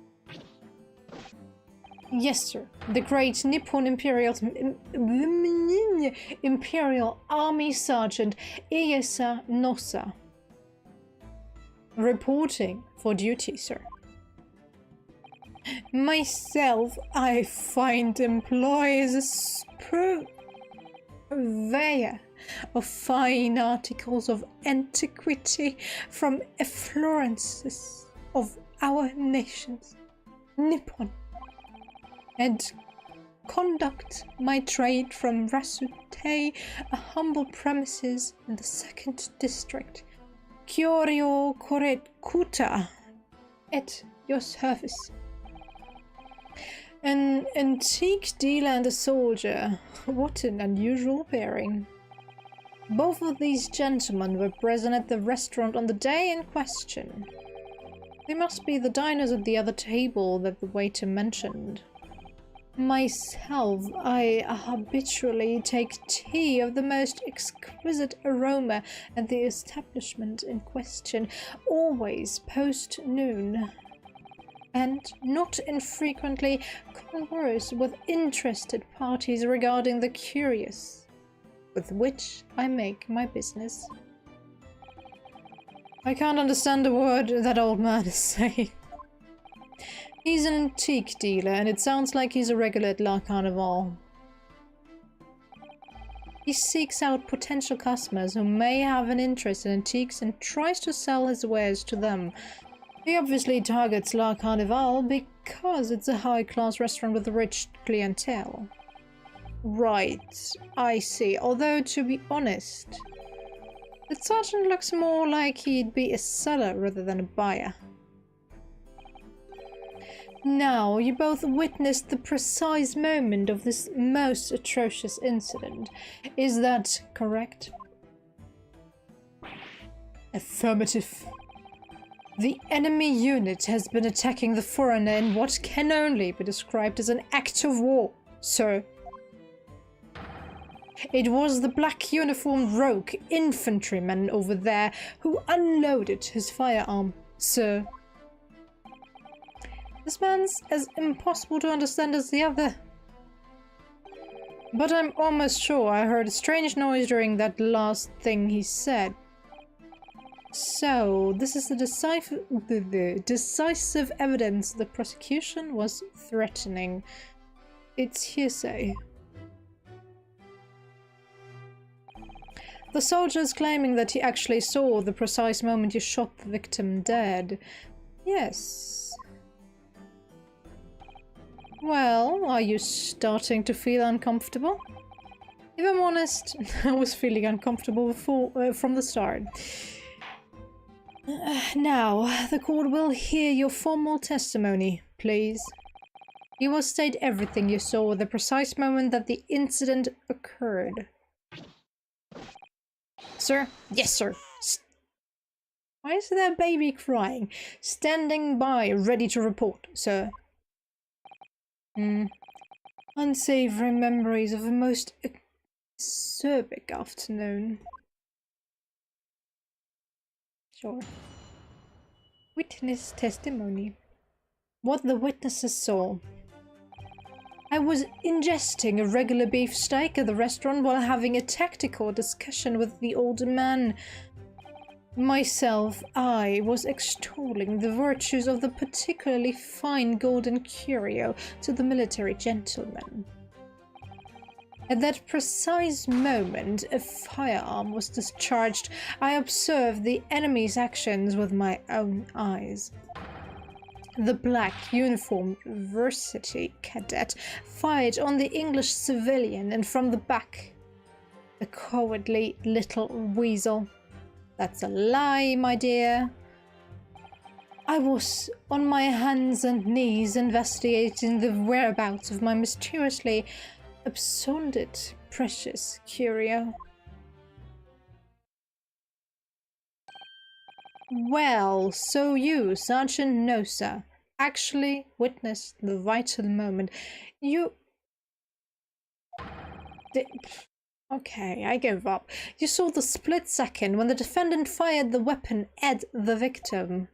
Speaker 1: Yes, sir. The great Nippon Imperial Army Sergeant Iesa Nosa. Reporting for duty, sir. Myself, I find employ as a purveyor of fine articles of antiquity from efflorences of our nations, Nippon, and conduct my trade from Rasute, a humble premises in the 2nd district. Kyoryo Korekuta, at your service. An antique dealer and a soldier. What an unusual pairing. Both of these gentlemen were present at the restaurant on the day in question. They must be the diners at the other table that the waiter mentioned. Myself, I habitually take tea of the most exquisite aroma at the establishment in question, always post-noon, and not infrequently converse with interested parties regarding the curious, with which I make my business. I can't understand a word that old man is saying. He's an antique dealer, and it sounds like he's a regular at La Carnival. He seeks out potential customers who may have an interest in antiques and tries to sell his wares to them. He obviously targets La Carnival because it's a high-class restaurant with a rich clientele. Right, I see. Although, to be honest, the sergeant looks more like he'd be a seller rather than a buyer. Now, you both witnessed the precise moment of this most atrocious incident. Is that correct? Affirmative. The enemy unit has been attacking the foreigner in what can only be described as an act of war, sir. It was the black uniformed rogue infantryman over there who unloaded his firearm, sir. This man's as impossible to understand as the other. But I'm almost sure I heard a strange noise during that last thing he said. So, this is the decisive evidence the prosecution was threatening. It's hearsay. The soldier is claiming that he actually saw the precise moment you shot the victim dead. Yes. Well, are you starting to feel uncomfortable? If I'm honest, I was feeling uncomfortable before, from the start. Now, the court will hear your formal testimony, please. You will state everything you saw at the precise moment that the incident occurred. Sir? Yes, sir. Why is there a baby crying? Standing by, ready to report, sir. Unsavory memories of a most acerbic afternoon. Sure. Witness testimony. What the witnesses saw. I was ingesting a regular beef steak at the restaurant while having a tactical discussion with the old man. Myself, I was extolling the virtues of the particularly fine golden curio to the military gentleman. At that precise moment, a firearm was discharged. I observed the enemy's actions with my own eyes. The black uniformed varsity cadet fired on the English civilian and from the back. The cowardly little weasel. That's a lie, my dear. I was on my hands and knees investigating the whereabouts of my mysteriously absconded precious curio. Well, so you, Sergeant Nosa, actually witnessed the vital moment. You... Okay, I give up. You saw the split second when the defendant fired the weapon at the victim.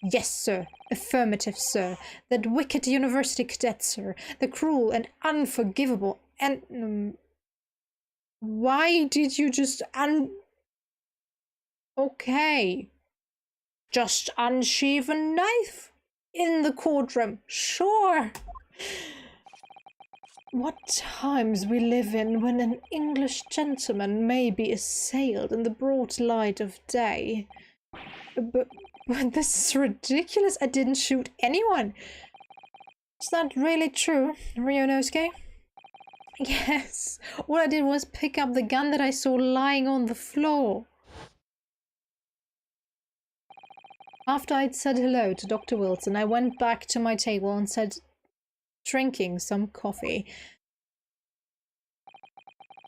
Speaker 1: Yes, sir. Affirmative, sir. That wicked university cadet, sir. The cruel and unforgivable and... Why did you just Okay. Just unsheath a knife in the courtroom. Sure. What times we live in when an English gentleman may be assailed in the broad light of day. But this is ridiculous. I didn't shoot anyone. Is that really true, Ryunosuke? Yes. All I did was pick up the gun that I saw lying on the floor. After I'd said hello to Dr. Wilson, I went back to my table and said, drinking some coffee.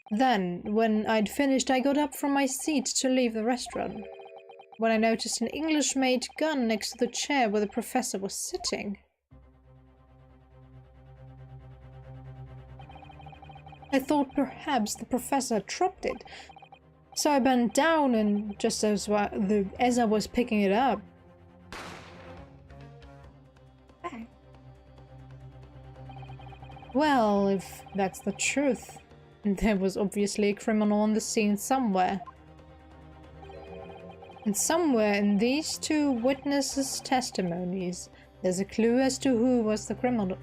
Speaker 1: Then, when I'd finished, I got up from my seat to leave the restaurant. When I noticed an English-made gun next to the chair where the professor was sitting. I thought perhaps the professor had dropped it. So I bent down and just as I was picking it up. Well, if that's the truth, there was obviously a criminal on the scene somewhere. And somewhere in these two witnesses' testimonies, there's a clue as to who was the criminal,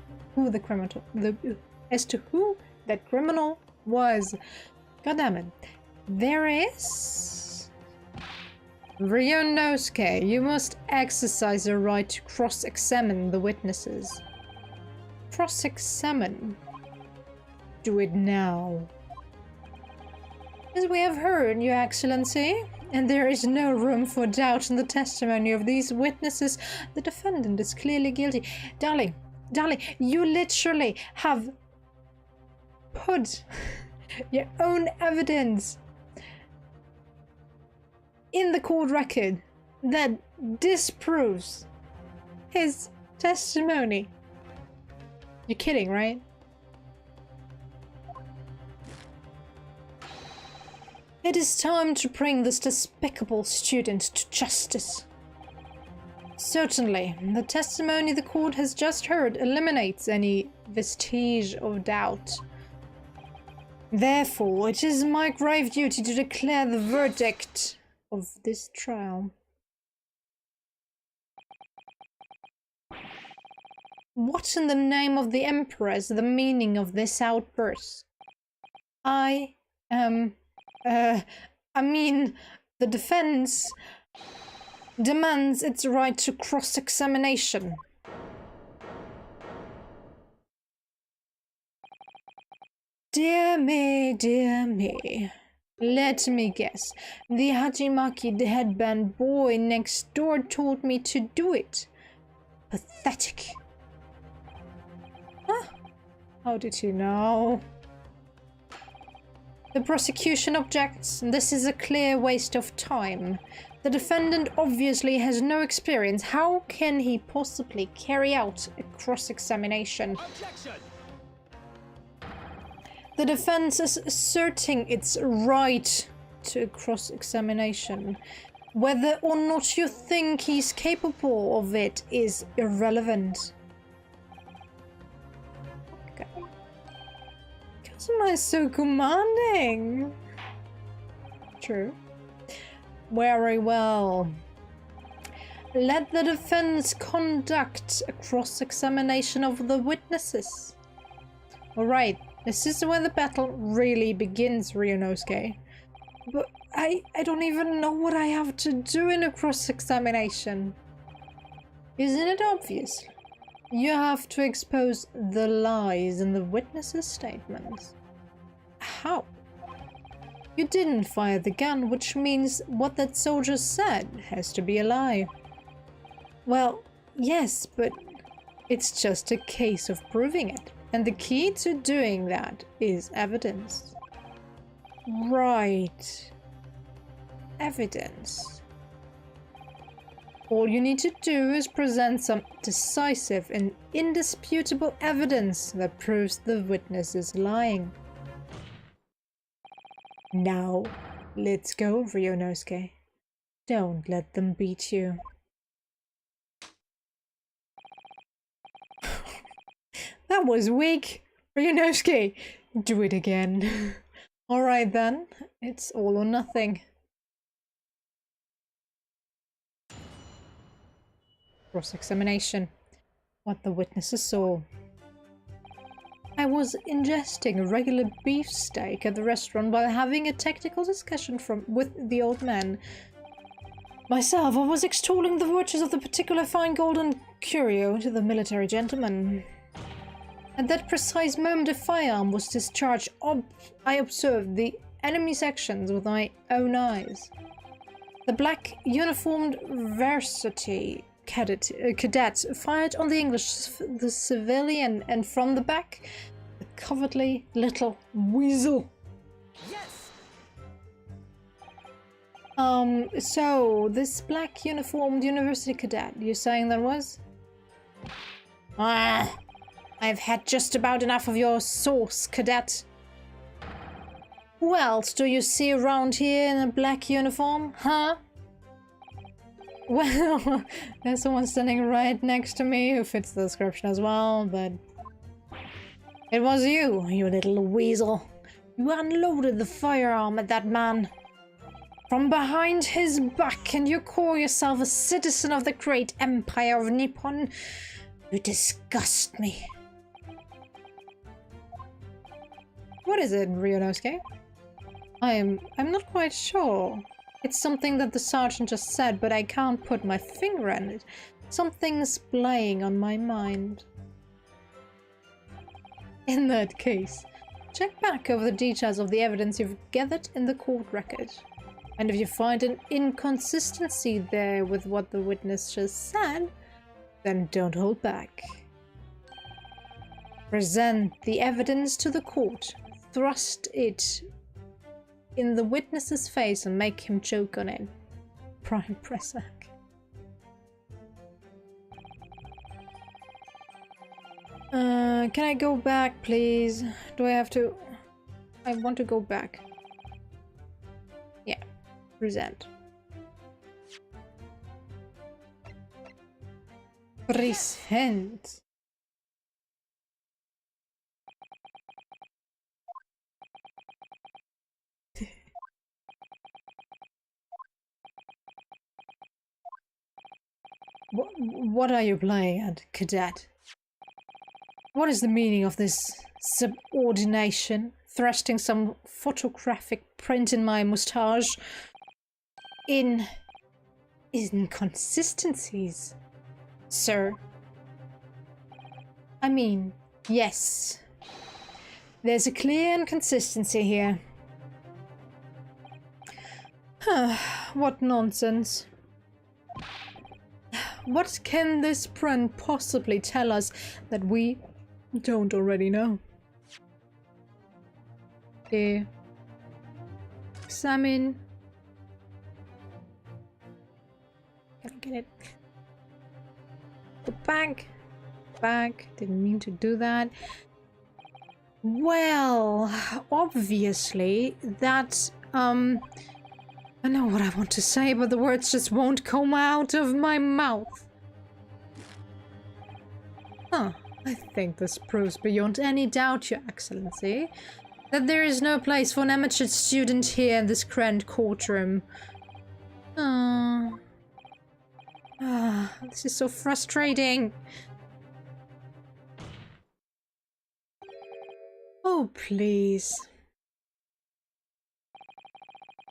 Speaker 1: as to who that criminal was. Goddammit. There is... Ryunosuke, you must exercise your right to cross-examine the witnesses. Cross-examine. Do it now. As we have heard, Your Excellency, and there is no room for doubt in the testimony of these witnesses, the defendant is clearly guilty. Darling, you literally have put your own evidence in the court record that disproves his testimony. You're kidding, right? It is time to bring this despicable student to justice. Certainly, the testimony the court has just heard eliminates any vestige of doubt. Therefore, it is my grave duty to declare the verdict of this trial. What in the name of the Emperor is the meaning of this outburst? I mean, the defense demands its right to cross-examination. Dear me. Let me guess. The Hachimaki, the headband boy next door, told me to do it. Pathetic. Huh? How did you know? The prosecution objects. This is a clear waste of time. The defendant obviously has no experience. How can he possibly carry out a cross-examination?
Speaker 3: Objection!
Speaker 1: The defense is asserting its right to a cross-examination. Whether or not you think he's capable of it is irrelevant. Okay. Because am I so commanding? True. Very well. Let the defense conduct a cross-examination of the witnesses. Alright, this is where the battle really begins, Ryunosuke. But I don't even know what I have to do in a cross-examination. Isn't it obvious? You have to expose the lies in the witnesses' statements. How? You didn't fire the gun, which means what that soldier said has to be a lie. Well, yes, but it's just a case of proving it. And the key to doing that is evidence. Right. Evidence. All you need to do is present some decisive and indisputable evidence that proves the witness is lying. Now, let's go, Ryunosuke. Don't let them beat you. That was weak! Ryunosuke, do it again. Alright then, it's all or nothing. Cross-examination. What the witnesses saw. I was ingesting a regular beefsteak at the restaurant while having a technical discussion with the old man. Myself, I was extolling the virtues of the particular fine golden curio to the military gentleman. At that precise moment a firearm was discharged. I observed the enemy sections with my own eyes. The black uniformed varsity cadet fired on the the civilian, and from the back, the cowardly little weasel.
Speaker 3: Yes!
Speaker 1: So this black uniformed university cadet, you're saying that was? Ah, I've had just about enough of your sauce, cadet. Who else do you see around here in a black uniform, huh? Well, there's someone standing right next to me who fits the description as well, but... It was you, you little weasel. You unloaded the firearm at that man. From behind his back, and you call yourself a citizen of the great empire of Nippon. You disgust me. What is it, Ryunosuke? I'm not quite sure. It's something that the sergeant just said, but I can't put my finger on it. Something's playing on my mind. In that case, check back over the details of the evidence you've gathered in the court record. And if you find an inconsistency there with what the witness just said, then don't hold back. Present the evidence to the court. Thrust it in the witness's face and make him choke on it. Prime Pressac. Can I go back, please? Do I have to? I want to go back. Yeah. Present. Present. What are you playing at, cadet? What is the meaning of this subordination? Thrusting some photographic print in my moustache? Inconsistencies, sir. I mean, yes. There's a clear inconsistency here. What nonsense. What can this print possibly tell us that we don't already know? Examine. at it. Go back. Back. Didn't mean to do that. Well, obviously, that, I know what I want to say, but the words just won't come out of my mouth. Huh. I think this proves beyond any doubt, Your Excellency, that there is no place for an amateur student here in this grand courtroom. This is so frustrating. Oh, please.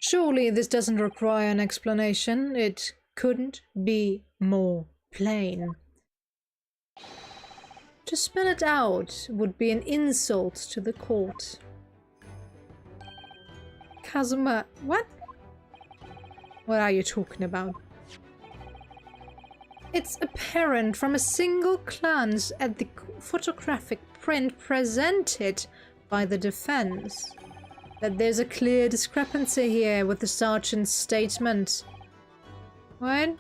Speaker 1: Surely this doesn't require an explanation. It couldn't be more plain. To spell it out would be an insult to the court. Kazuma, what? What are you talking about? It's apparent from a single glance at the photographic print presented by the defense that there's a clear discrepancy here with the sergeant's statement. What?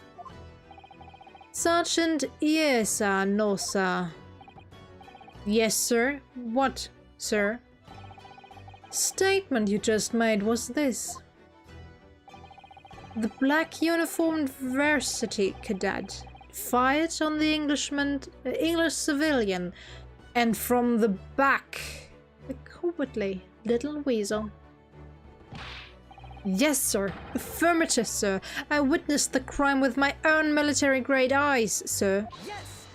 Speaker 1: Sergeant Iesa Nosa. Yes, sir. What, sir? Statement you just made was this. The black uniformed varsity cadet fired on the English civilian, and from the back, the cowardly little weasel. Yes, sir. Affirmative, sir. I witnessed the crime with my own military-grade eyes, sir.
Speaker 3: Yes.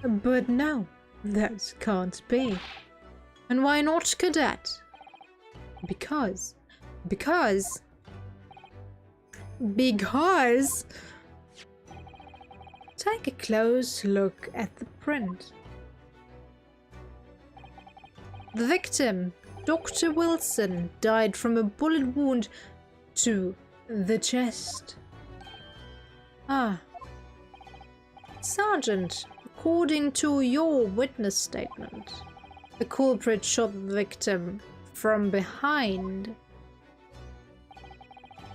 Speaker 1: But no, that can't be. And why not, cadet? Because... Take a close look at the print. The victim, Dr. Wilson, died from a bullet wound to the chest. Ah. Sergeant, according to your witness statement, the culprit shot the victim from behind.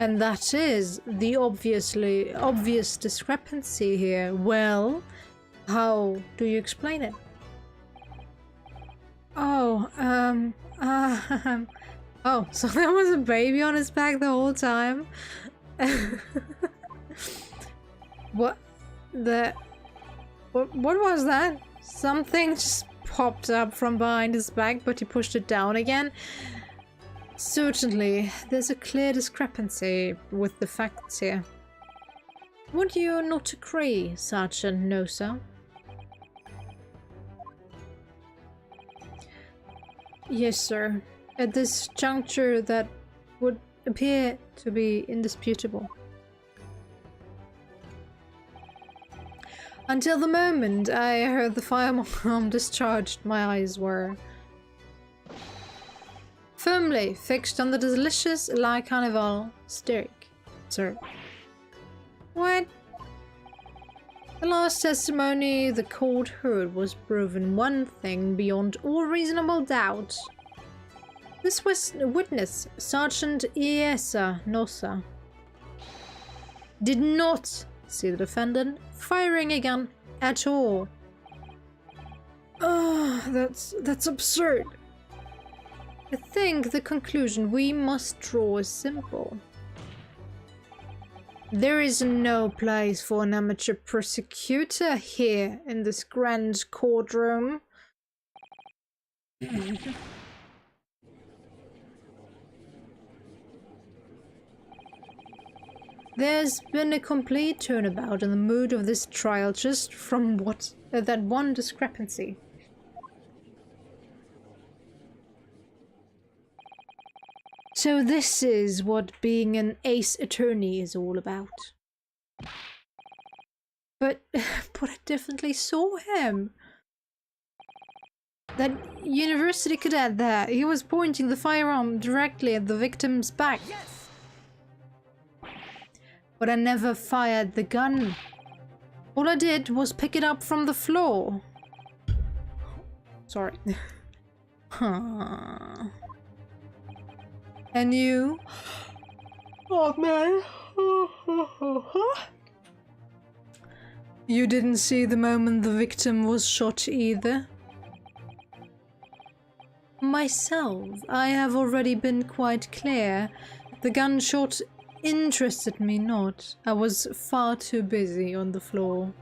Speaker 1: And that is the obvious discrepancy here. Well, how do you explain it? Oh, oh, so there was a baby on his back the whole time? What was that? Something just popped up from behind his back, but he pushed it down again. Certainly, there's a clear discrepancy with the facts here. Would you not agree, Sergeant Nosa? Yes, sir. At this juncture, that would appear to be indisputable. Until the moment I heard the firearm discharged, my eyes were firmly fixed on the delicious La Carnival steak, sir. What? The last testimony the court heard was proven one thing beyond all reasonable doubt. This witness, Sergeant Iesa Nosa, did not see the defendant firing a gun at all. Oh, that's absurd. I think the conclusion we must draw is simple. There is no place for an amateur prosecutor here in this grand courtroom. There's been a complete turnabout in the mood of this trial just from that one discrepancy. So this is what being an ace attorney is all about. But I definitely saw him. That university cadet there, he was pointing the firearm directly at the victim's back.
Speaker 3: Yes.
Speaker 1: But I never fired the gun. All I did was pick it up from the floor. Sorry. Huh. And you? Oh man, You didn't see the moment the victim was shot either? Myself, I have already been quite clear. The gunshot interested me not. I was far too busy on the floor.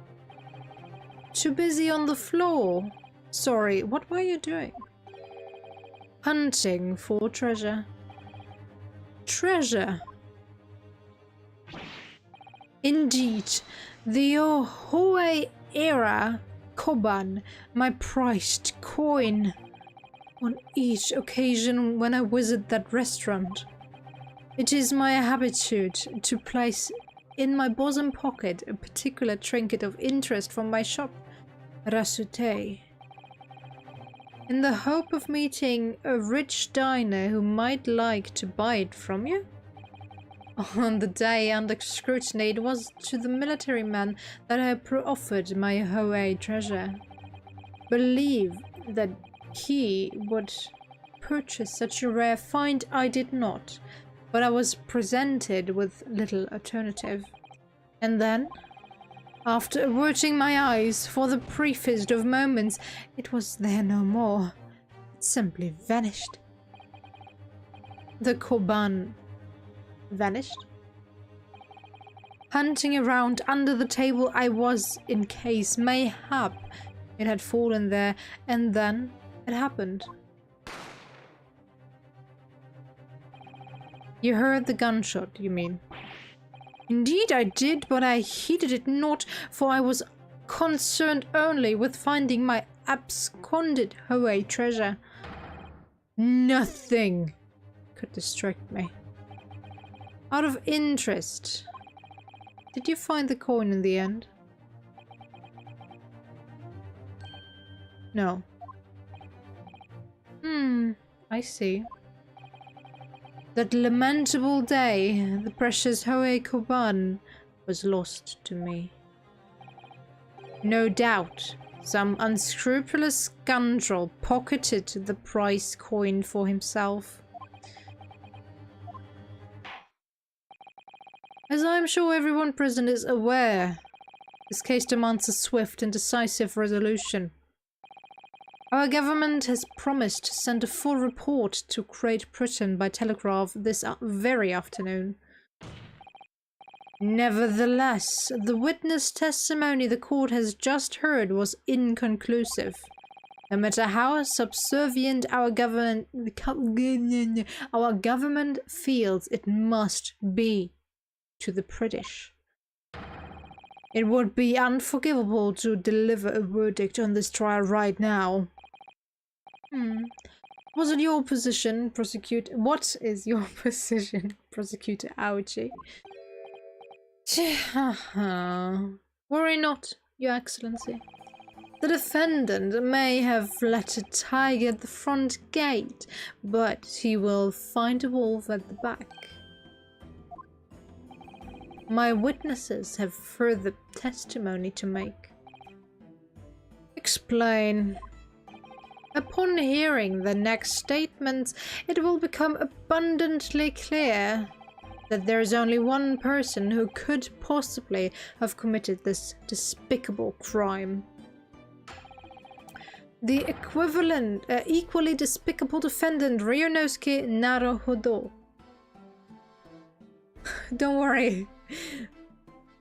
Speaker 1: Too busy on the floor? Sorry, what were you doing? Hunting for treasure. Treasure? Indeed, the Ohoe era koban, my prized coin. On each occasion when I visit that restaurant, it is my habitude to place in my bosom pocket a particular trinket of interest from my shop, Rasute, in the hope of meeting a rich diner who might like to buy it from you. On the day under scrutiny, it was to the military man that I offered my Hoei treasure. Believe that he would purchase such a rare find, I did not, but I was presented with little alternative. And then, after averting my eyes for the briefest of moments, it was there no more. It simply vanished. The koban vanished. Hunting around under the table I was, in case mayhap it had fallen there, and then it happened. You heard the gunshot, you mean? Indeed I did, but I heeded it not, for I was concerned only with finding my absconded Hoei treasure. Nothing could distract me. Out of interest, did you find the coin in the end? No. I see. That lamentable day, the precious Hoei koban was lost to me. No doubt, some unscrupulous scoundrel pocketed the prize coin for himself. As I am sure everyone present is aware, this case demands a swift and decisive resolution. Our government has promised to send a full report to Great Britain by telegraph this very afternoon. Nevertheless, the witness testimony the court has just heard was inconclusive. No matter how subservient our government feels it must be to the British. It would be unforgivable to deliver a verdict on this trial right now. Was it your position, prosecutor? What is your position, prosecutor Auchi? Worry not, Your Excellency. The defendant may have let a tiger at the front gate, but he will find a wolf at the back. My witnesses have further testimony to make. Explain. Upon hearing the next statements, it will become abundantly clear that there is only one person who could possibly have committed this despicable crime. The equally despicable defendant, Ryunosuke Naruhodo. Don't worry.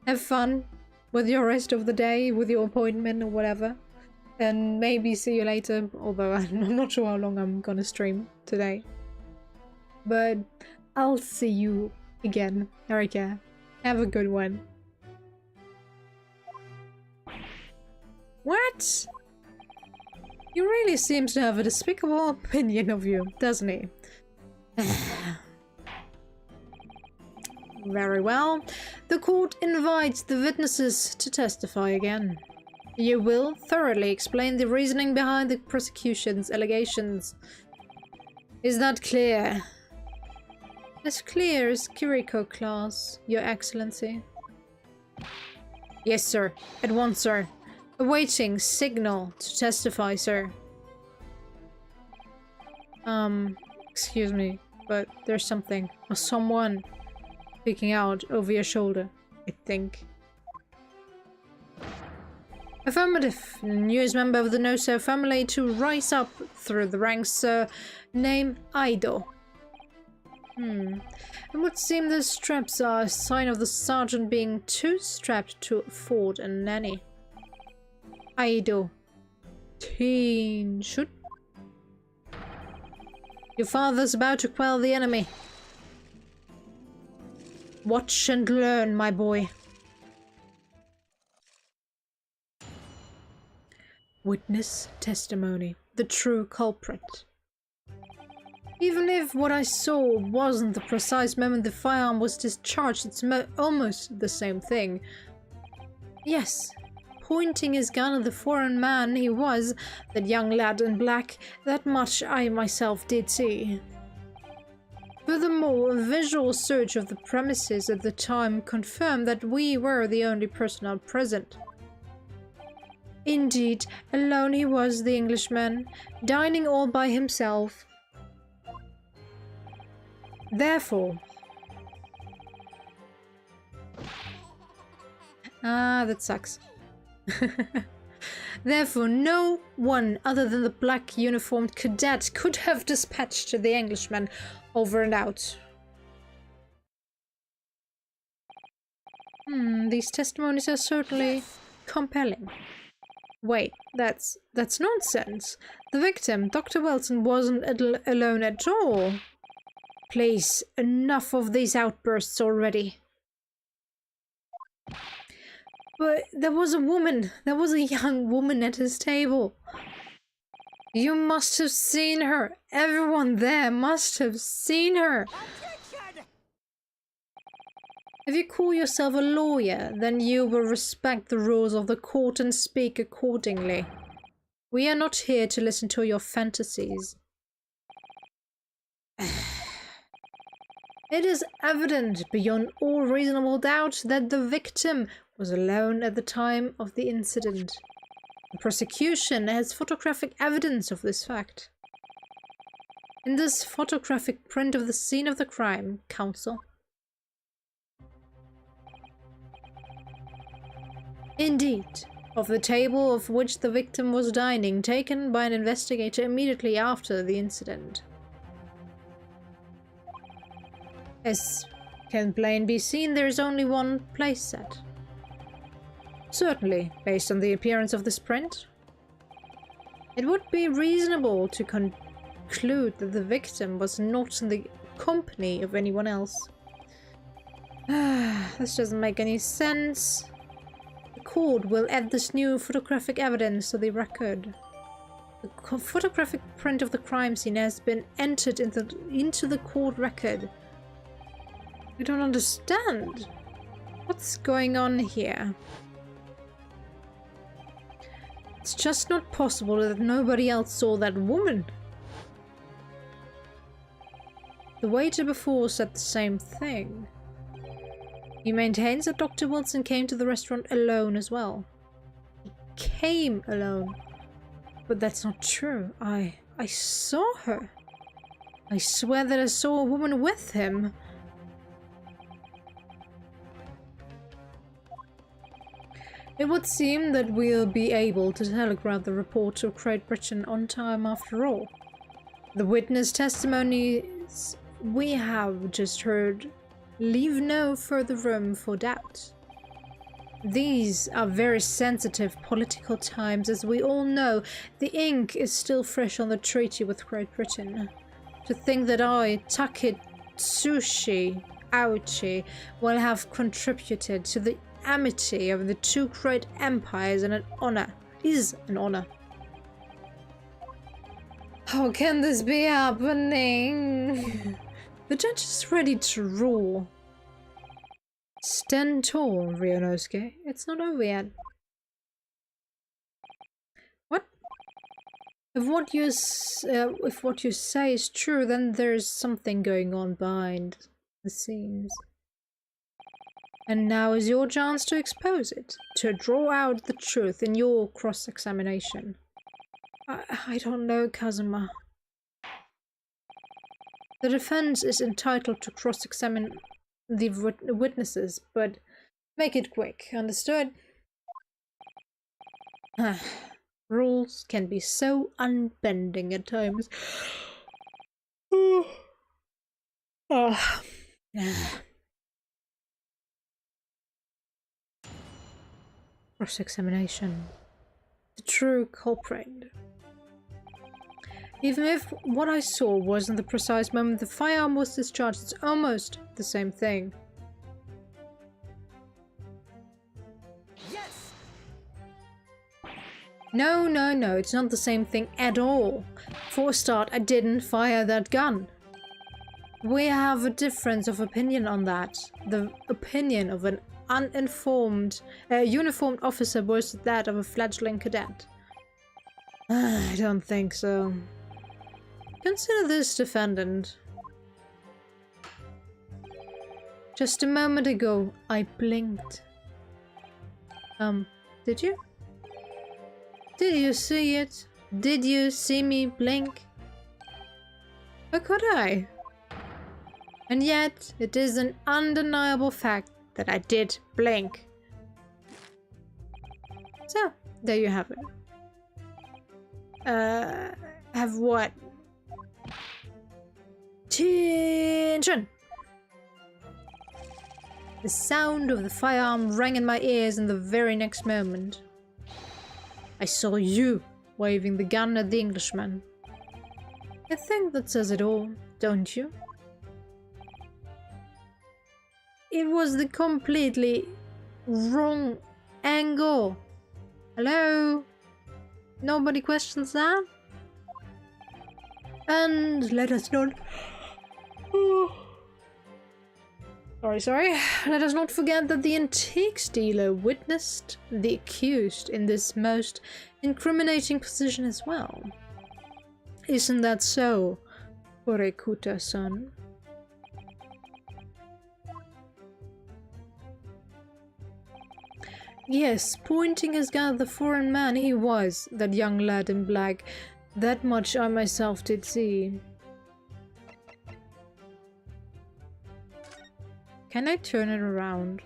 Speaker 1: Have fun with your rest of the day, with your appointment or whatever. And maybe see you later, although I'm not sure how long I'm gonna stream today. But I'll see you again, Erika. Have a good one. What? He really seems to have a despicable opinion of you, doesn't he? Very well. The court invites the witnesses to testify again. You will thoroughly explain the reasoning behind the prosecution's allegations. Is that clear? As clear as Kiriko class, Your Excellency. Yes, sir. At once, sir. Awaiting signal to testify, sir. Excuse me, but there's something or someone peeking out over your shoulder, I think. Affirmative. Newest member of the No-So family to rise up through the ranks, sir. Name Aido. It would seem the straps are a sign of the sergeant being too strapped to afford a nanny. Aido. Teen shoot. Your father's about to quell the enemy. Watch and learn, my boy. Witness testimony. The true culprit. Even if what I saw wasn't the precise moment the firearm was discharged, it's almost the same thing. Yes, pointing his gun at the foreign man he was, that young lad in black, that much I myself did see. Furthermore, a visual search of the premises at the time confirmed that we were the only personnel present. Indeed, alone he was, the Englishman, dining all by himself. Therefore... that sucks. Therefore, no one other than the black uniformed cadet could have dispatched the Englishman over and out. These testimonies are certainly compelling. Wait, that's nonsense. The victim, Dr. Wilson, wasn't alone at all. Please, enough of these outbursts already. But there was a woman. There was a young woman at his table. You must have seen her. Everyone there must have seen her.
Speaker 3: Objection!
Speaker 1: If you call yourself a lawyer, then you will respect the rules of the court and speak accordingly. We are not here to listen to your fantasies. It is evident beyond all reasonable doubt that the victim was alone at the time of the incident. The prosecution has photographic evidence of this fact. In this photographic print of the scene of the crime, counsel. Indeed, of the table of which the victim was dining, taken by an investigator immediately after the incident. As can plainly be seen, there is only one place set. Certainly, based on the appearance of this print, it would be reasonable to conclude that the victim was not in the company of anyone else. This doesn't make any sense. The court will add this new photographic evidence to the record. The photographic print of the crime scene has been entered into the court record. I don't understand. What's going on here? It's just not possible that nobody else saw that woman. The waiter before said the same thing. He maintains that Dr. Wilson came to the restaurant alone as well. He came alone. But that's not true. I saw her. I swear that I saw a woman with him. It would seem that we'll be able to telegraph the report to Great Britain on time after all. The witness testimonies we have just heard leave no further room for doubt. These are very sensitive political times, as we all know. The ink is still fresh on the treaty with Great Britain. To think that I, Taketsuchi Auchi, will have contributed to the amity of the two great empires and is an honor. How can this be happening? The judge is ready to rule. Stand tall, Ryunosuke. It's not over yet. What? If what you say is true, then there's something going on behind the scenes. And now is your chance to expose it, to draw out the truth in your cross-examination. I don't know, Kazuma. The defense is entitled to cross-examine the witnesses, but make it quick, understood? Rules can be so unbending at times. Cross-examination. The true culprit. Even if what I saw wasn't the precise moment the firearm was discharged, it's almost the same thing.
Speaker 3: Yes.
Speaker 1: No, it's not the same thing at all. For a start, I didn't fire that gun. We have a difference of opinion on that. The opinion of an uniformed officer versus that of a fledgling cadet. I don't think so. Consider this, defendant. Just a moment ago, I blinked. Did you? Did you see it? Did you see me blink? How could I? And yet, it is an undeniable fact that I did blink. So, there you have it. Have what? Attention! The sound of the firearm rang in my ears in the very next moment. I saw you waving the gun at the Englishman. I think that says it all, don't you? It was the completely wrong angle. Hello? Nobody questions that? And let us not... Sorry. Let us not forget that the antiques dealer witnessed the accused in this most incriminating position as well. Isn't that so, Orekuta-san? Yes, pointing his gun at the foreign man, he was that young lad in black. That much I myself did see. Can I turn it around?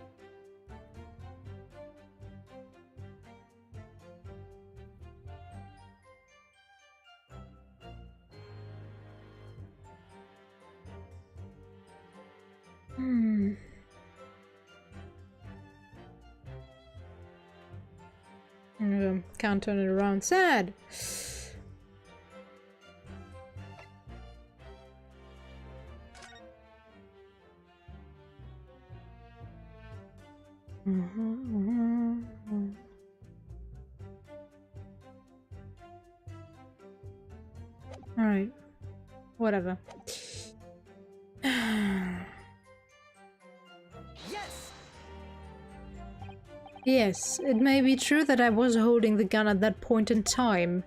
Speaker 1: Can't turn it around. Sad. Alright. Whatever. Yes, it may be true that I was holding the gun at that point in time.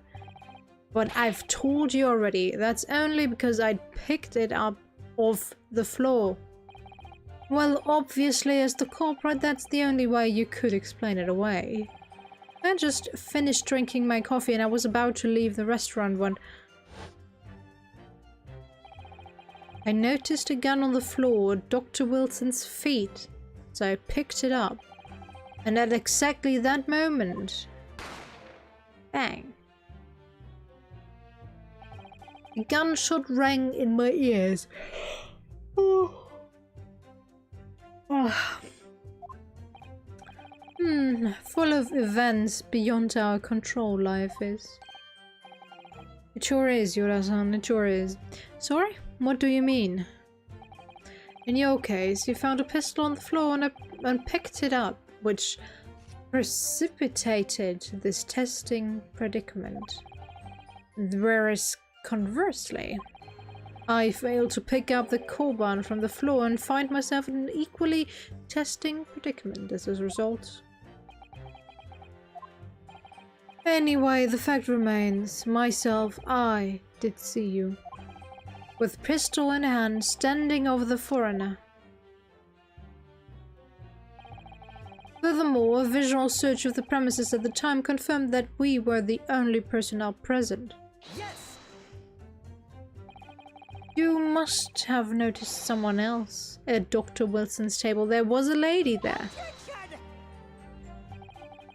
Speaker 1: But I've told you already, that's only because I picked it up off the floor. Well, obviously as the culprit, that's the only way you could explain it away. I just finished drinking my coffee and I was about to leave the restaurant when I noticed a gun on the floor at Dr. Wilson's feet, so I picked it up. And at exactly that moment, bang, a gunshot rang in my ears. Full of events beyond our control, life is. It sure is, Yura-san, it sure is. Sorry? What do you mean? In your case, you found a pistol on the floor and picked it up, which precipitated this testing predicament. Whereas, conversely, I failed to pick up the Koban from the floor and find myself in an equally testing predicament as a result. Anyway, the fact remains, I did see you, with pistol in hand, standing over the foreigner. Furthermore, a visual search of the premises at the time confirmed that we were the only personnel present.
Speaker 3: Yes.
Speaker 1: You must have noticed someone else at Dr. Wilson's table. There was a lady there.
Speaker 3: Objection!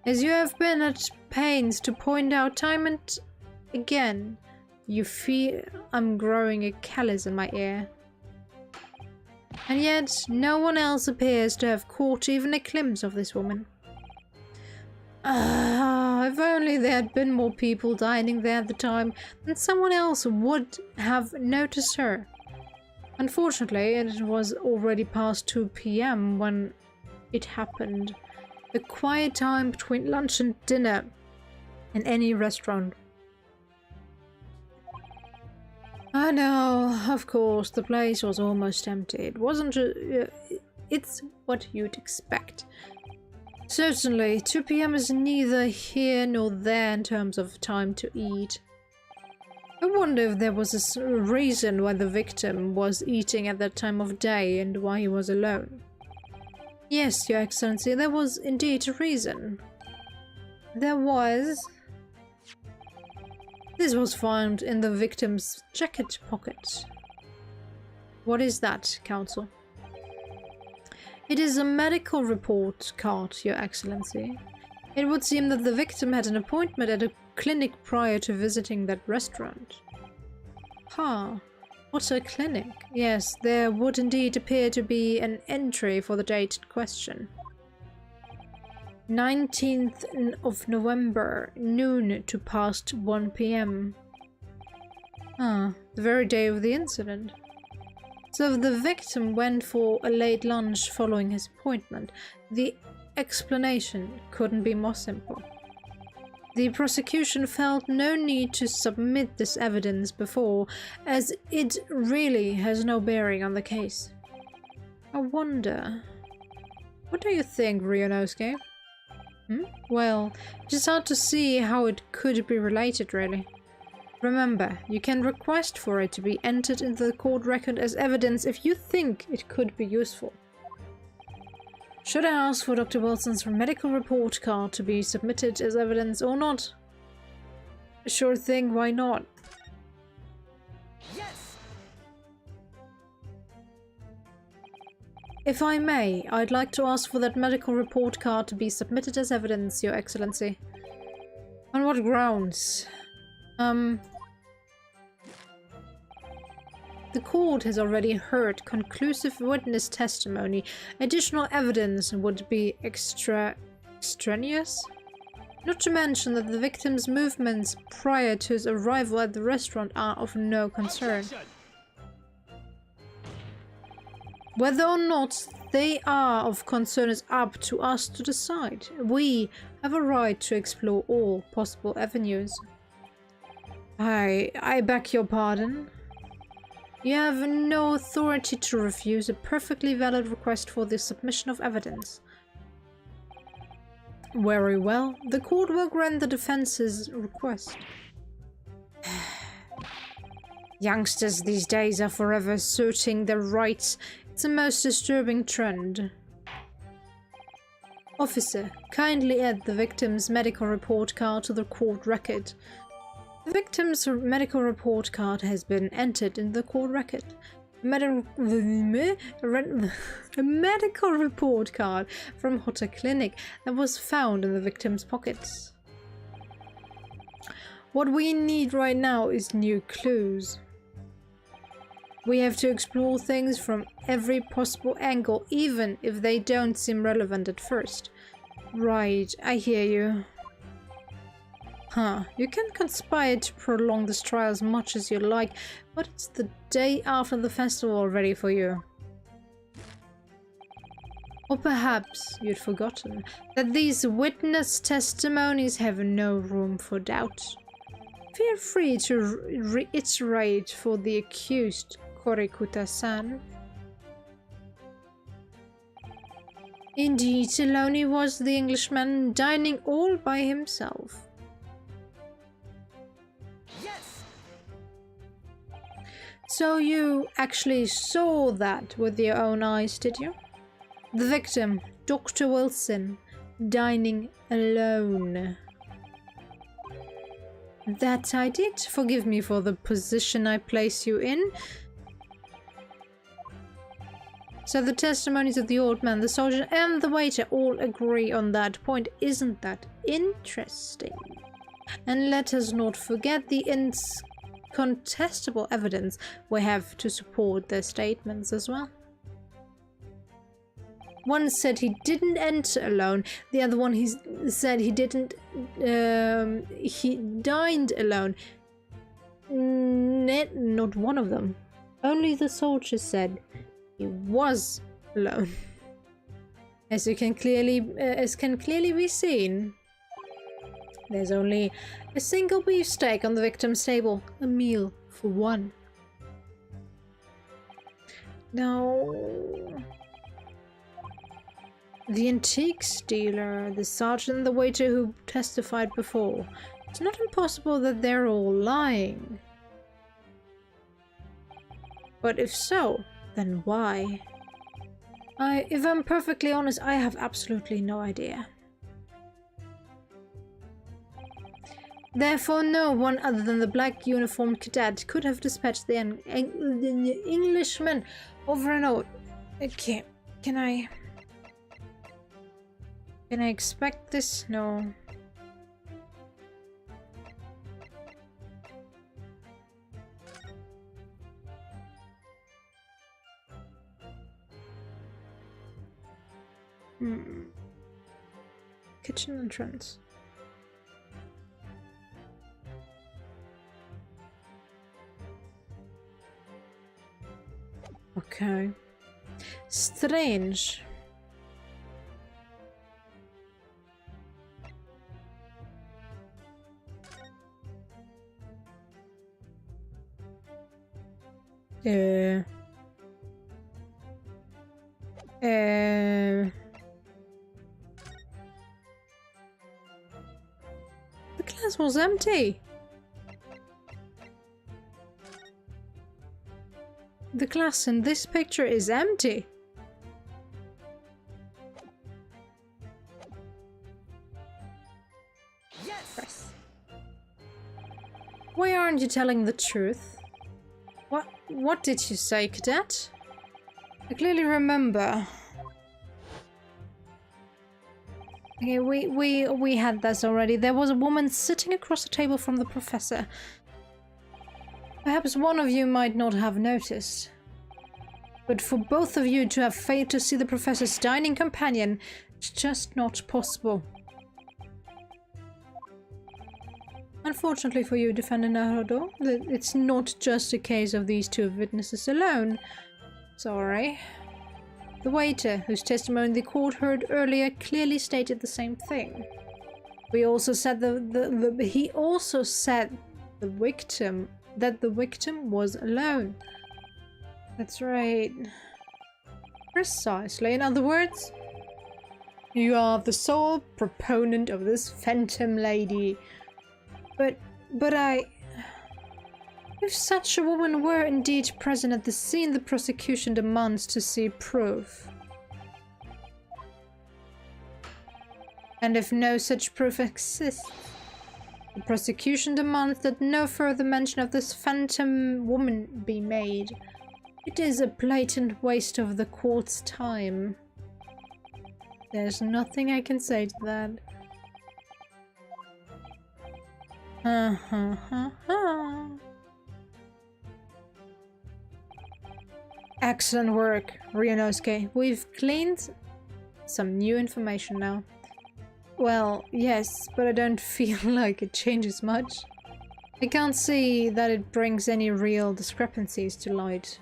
Speaker 1: As you have been at pains to point out time and again, you feel I'm growing a callus in my ear. And yet, no one else appears to have caught even a glimpse of this woman. If only there had been more people dining there at the time, then someone else would have noticed her. Unfortunately, it was already past 2 p.m. when it happened. The quiet time between lunch and dinner in any restaurant. I know, of course, the place was almost empty. It wasn't... it's what you'd expect. Certainly, 2 p.m. is neither here nor there in terms of time to eat. I wonder if there was a reason why the victim was eating at that time of day and why he was alone. Yes, Your Excellency, there was indeed a reason. There was... This was found in the victim's jacket pocket. What is that, Counsel? It is a medical report card, Your Excellency. It would seem that the victim had an appointment at a clinic prior to visiting that restaurant. Huh. What a clinic? Yes, there would indeed appear to be an entry for the date in question. 19th of November, noon to past 1 p.m. Ah, the very day of the incident. So the victim went for a late lunch following his appointment. The explanation couldn't be more simple. The prosecution felt no need to submit this evidence before, as it really has no bearing on the case. I wonder... What do you think, Ryunosuke? Well, it's hard to see how it could be related, really. Remember, you can request for it to be entered into the court record as evidence if you think it could be useful. Should I ask for Dr. Wilson's medical report card to be submitted as evidence or not? Sure thing, why not?
Speaker 3: Yes!
Speaker 1: If I may, I'd like to ask for that medical report card to be submitted as evidence, Your Excellency. On what grounds? The court has already heard conclusive witness testimony. Additional evidence would be extraneous? Not to mention that the victim's movements prior to his arrival at the restaurant are of no concern.
Speaker 3: Objection!
Speaker 1: Whether or not they are of concern is up to us to decide. We have a right to explore all possible avenues. I beg your pardon. You have no authority to refuse a perfectly valid request for the submission of evidence. Very well, the court will grant the defense's request. Youngsters these days are forever asserting their rights. It's a most disturbing trend. Officer, kindly add the victim's medical report card to the court record. The victim's medical report card has been entered in the court record. A medical report card from Hotta Clinic that was found in the victim's pockets. What we need right now is new clues. We have to explore things from every possible angle, even if they don't seem relevant at first. Right, I hear you. Huh, you can conspire to prolong this trial as much as you like, but it's the day after the festival already for you. Or perhaps you'd forgotten that these witness testimonies have no room for doubt. Feel free to reiterate for the accused, Korikuta-san. Indeed, alone he was the Englishman, dining all by himself. So you actually saw that with your own eyes, did you? The victim, Dr. Wilson, dining alone. That I did. Forgive me for the position I place you in. So the testimonies of the old man, the soldier, and the waiter all agree on that point. Isn't that interesting? And let us not forget the incontestable evidence we have to support their statements as well. One said he didn't enter alone. The other one said he didn't. He dined alone. Not one of them. Only the soldier said he was alone. As can clearly be seen, there's only a single beefsteak on the victim's table. A meal for one. Now, the antiques dealer, the sergeant, and the waiter who testified before. It's not impossible that they're all lying. But if so, then why? If I'm perfectly honest, I have absolutely no idea. Therefore, no one other than the black uniformed cadet could have dispatched the Englishman over an oath. Okay, can I expect this? No. Kitchen entrance. Okay. Strange. The glass was empty. The glass in this picture is empty.
Speaker 3: Yes.
Speaker 1: Why aren't you telling the truth? What did you say, cadet? I clearly remember. Okay, we had this already. There was a woman sitting across the table from the professor. Perhaps one of you might not have noticed. But for both of you to have failed to see the professor's dining companion, it's just not possible. Unfortunately for you, Defendant Naruto, it's not just a case of these two witnesses alone. Sorry. The waiter, whose testimony the court heard earlier, clearly stated the same thing. We also said he also said that the victim was alone. That's right. Precisely. In other words, you are the sole proponent of this phantom lady. But if such a woman were indeed present at the scene, the prosecution demands to see proof. And if no such proof exists, the prosecution demands that no further mention of this phantom woman be made. It is a blatant waste of the court's time. There's nothing I can say to that. Excellent work, Ryunosuke. We've gleaned some new information now. Well, yes, but I don't feel like it changes much. I can't see that it brings any real discrepancies to light.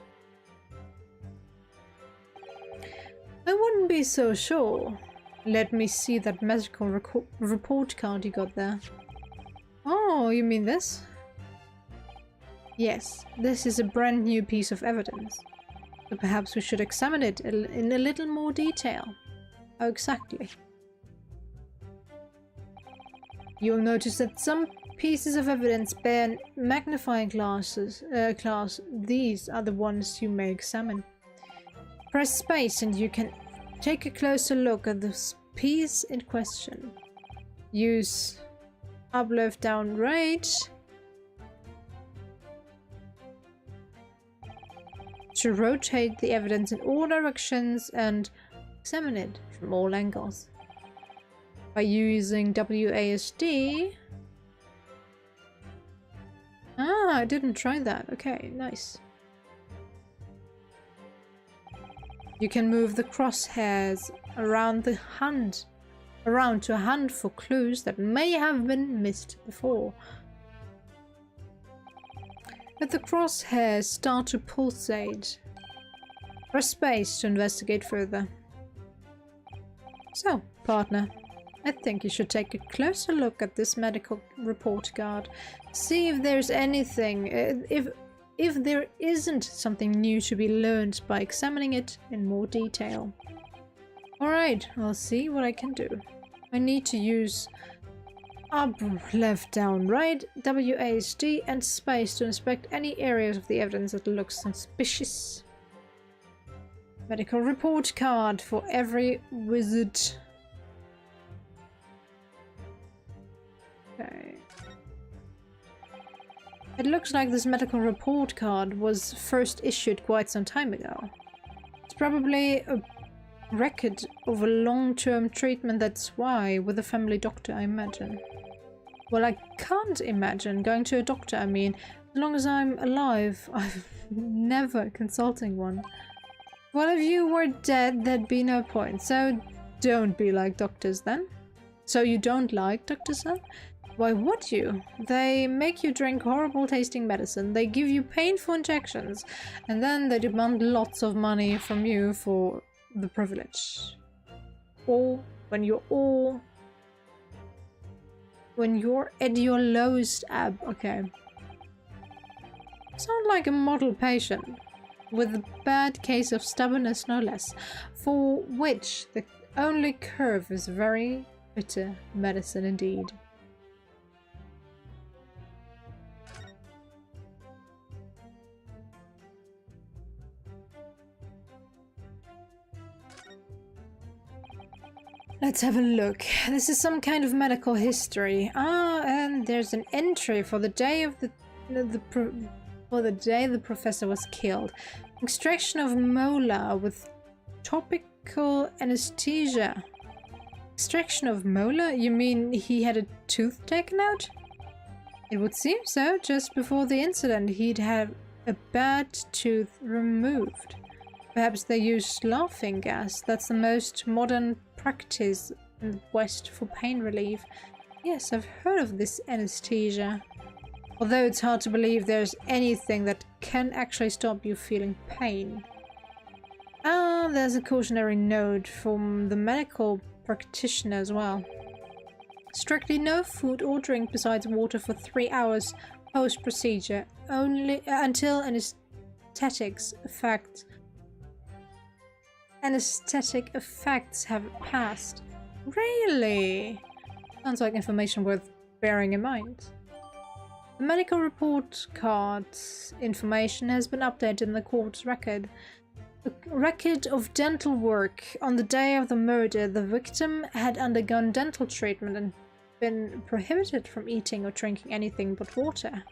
Speaker 1: I wouldn't be so sure. Let me see that medical report card you got there. Oh, you mean this? Yes, this is a brand new piece of evidence. So perhaps we should examine it in a little more detail. How exactly? You'll notice that some pieces of evidence bear magnifying glasses. These are the ones you may examine. Press space and you can take a closer look at this piece in question. Use up, left, down, right. to rotate the evidence in all directions and examine it from all angles. By using WASD... Ah, I didn't try that. Okay, nice. You can move the crosshairs around to hunt for clues that may have been missed before. Let the crosshairs start to pulsate. Press space to investigate further. So, partner, I think you should take a closer look at this medical report card. See if there's anything, if there isn't something new to be learned by examining it in more detail. Alright, I'll see what I can do. I need to use up, left, down, right, WASD and space to inspect any areas of the evidence that looks suspicious. Medical report card for every wizard. Okay. It looks like this medical report card was first issued quite some time ago. It's probably a record of a long-term treatment, that's why, with a family doctor, I imagine. Well, I can't imagine going to a doctor, I mean, as long as I'm alive, I'm never consulting one. Well, if you were dead, there'd be no point, so don't be like doctors then. So you don't like doctors then? Why would you? They make you drink horrible tasting medicine, they give you painful injections, and then they demand lots of money from you for the privilege. Or when you're at your lowest ebb. Okay. Sound like a model patient with a bad case of stubbornness, no less, for which the only curve is very bitter medicine indeed. Let's have a look. This is some kind of medical history. Ah, and there's an entry for the day of the professor was killed. Extraction of molar with topical anesthesia. Extraction of molar? You mean he had a tooth taken out? It would seem so. Just before the incident, he'd had a bad tooth removed. Perhaps they used laughing gas. That's the most modern practice in the West for pain relief. Yes, I've heard of this anesthesia. Although it's hard to believe there's anything that can actually stop you feeling pain. Ah, there's a cautionary note from the medical practitioner as well. Strictly no food or drink besides water for 3 hours post-procedure, only until anesthetic effects have passed. Really? Sounds like information worth bearing in mind. The medical report card's information has been updated in the court's record. The record of dental work. On the day of the murder, the victim had undergone dental treatment and been prohibited from eating or drinking anything but water.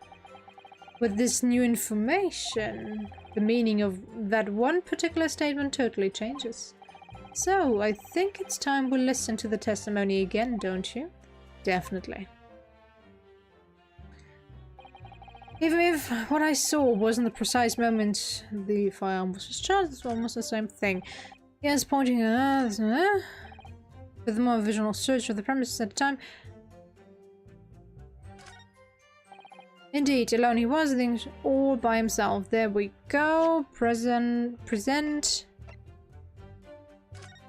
Speaker 1: With this new information, the meaning of that one particular statement totally changes. So, I think it's time we listen to the testimony again, don't you? Definitely. Even if what I saw wasn't the precise moment the firearm was discharged, it's almost the same thing. Yes, pointing with more visual search of the premises at the time. Indeed, alone he was, things all by himself. There we go. Present.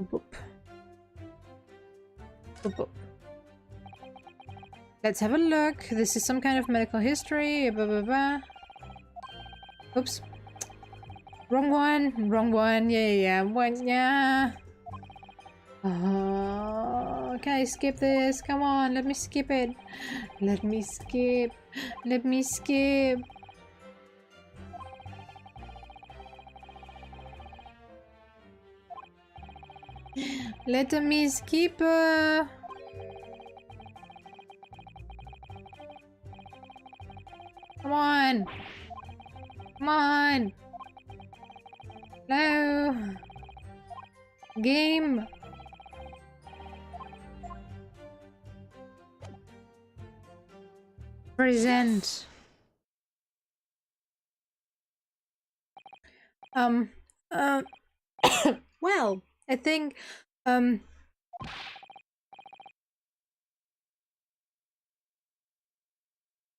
Speaker 1: Boop. Boop, boop. Let's have a look. This is some kind of medical history. Blah, blah, blah. Oops. Wrong one. Yeah. Okay, skip this. Come on, let me skip it. Let me skip. Let me skip. Come on. Come on. Hello? Game? Present. Uh, well, I think,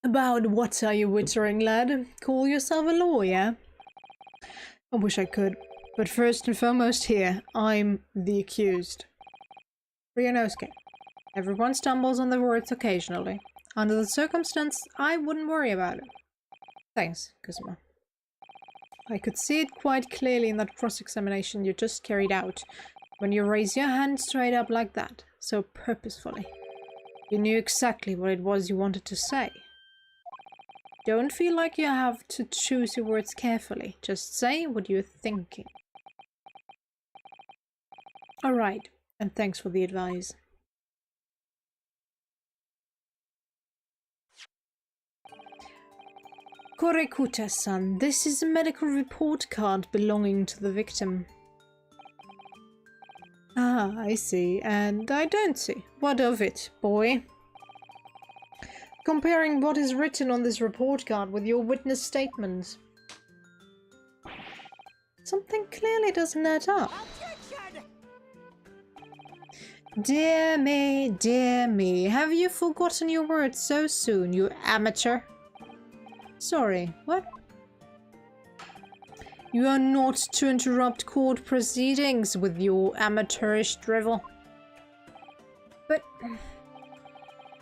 Speaker 1: about what are you wittering, lad? Call yourself a lawyer? I wish I could, but first and foremost here, I'm the accused. Ryunosuke. Everyone stumbles on the words occasionally. Under the circumstance, I wouldn't worry about it. Thanks, Kazuma. I could see it quite clearly in that cross-examination you just carried out, when you raise your hand straight up like that, so purposefully. You knew exactly what it was you wanted to say. Don't feel like you have to choose your words carefully, just say what you're thinking. Alright, and thanks for the advice. Korekuta-san, this is a medical report card belonging to the victim. Ah, I see, and I don't see. What of it, boy? Comparing what is written on this report card with your witness statements. Something clearly doesn't add up.
Speaker 3: Objection!
Speaker 1: Dear me, have you forgotten your words so soon, you amateur? Sorry, what? You are not to interrupt court proceedings with your amateurish drivel. But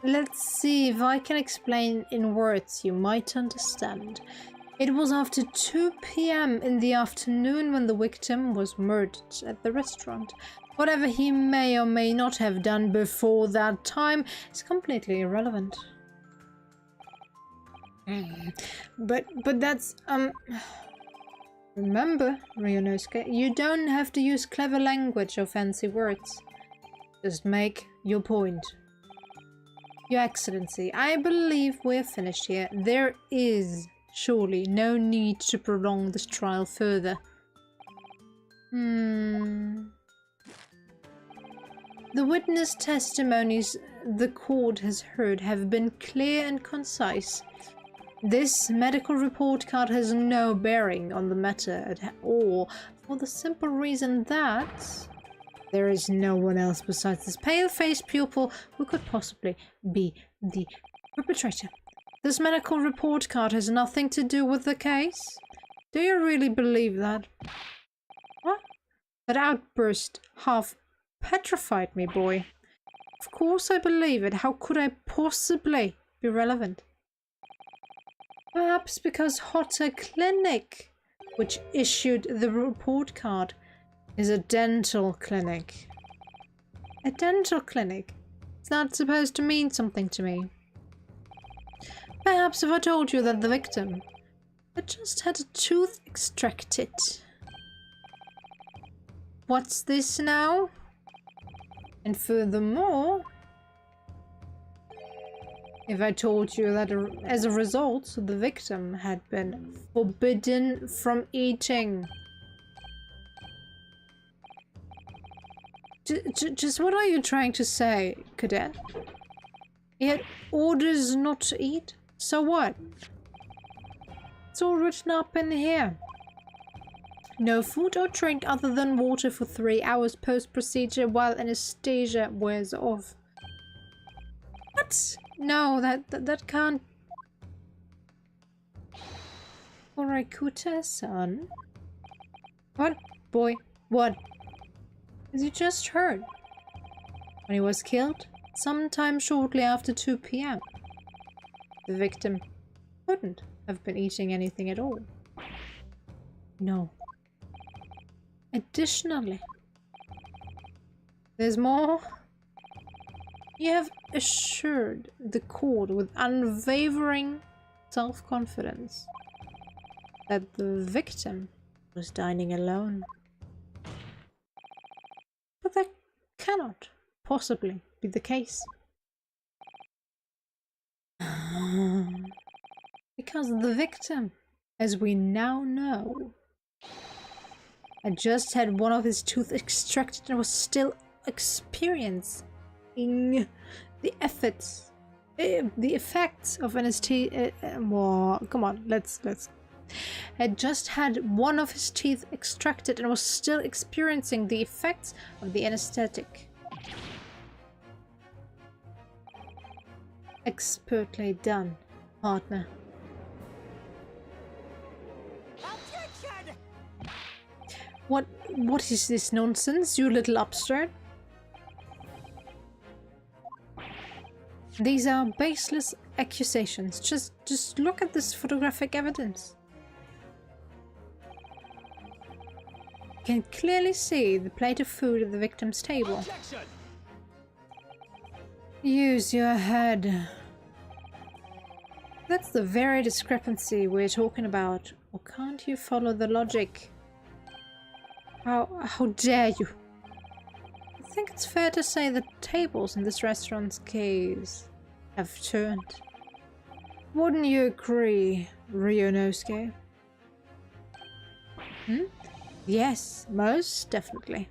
Speaker 1: let's see if I can explain in words you might understand. It was after 2 p.m. in the afternoon when the victim was murdered at the restaurant. Whatever he may or may not have done before that time is completely irrelevant. But that's, remember, Ryunosuke, you don't have to use clever language or fancy words. Just make your point. Your Excellency, I believe we're finished here. There is surely no need to prolong this trial further. The witness testimonies the court has heard have been clear and concise. This medical report card has no bearing on the matter at all, for the simple reason that there is no one else besides this pale-faced pupil who could possibly be the perpetrator. This medical report card has nothing to do with the case? Do you really believe that? What? That outburst half petrified me, boy. Of course I believe it. How could I possibly be relevant? Perhaps because Hotter Clinic, which issued the report card, is a dental clinic. A dental clinic? It's not supposed to mean something to me. Perhaps if I told you that the victim had just had a tooth extracted. What's this now? And furthermore, if I told you that as a result, the victim had been forbidden from eating. Just what are you trying to say, Cadet? He had orders not to eat? So what? It's all written up in here. No food or drink other than water for 3 hours post-procedure while anesthesia wears off. What? No, that can't... Korekuta-san? What? Boy, what? As you just heard. When he was killed, sometime shortly after 2 p.m. The victim couldn't have been eating anything at all. No. Additionally, there's more. You have assured the court with unwavering self-confidence that the victim was dining alone. But that cannot possibly be the case. Because the victim, as we now know, had just had one of his tooth extracted and was still experiencing the effects of anesthesia. Come on, let's. Had just had one of his teeth extracted and was still experiencing the effects of the anesthetic. Expertly done, partner.
Speaker 3: Objection!
Speaker 1: What is this nonsense, you little upstart? These are baseless accusations. Just look at this photographic evidence. You can clearly see the plate of food at the victim's table.
Speaker 3: Objection!
Speaker 1: Use your head. That's the very discrepancy we're talking about. Or can't you follow the logic? How dare you? I think it's fair to say that tables in this restaurant's case have turned. Wouldn't you agree, Ryunosuke? Yes, most definitely.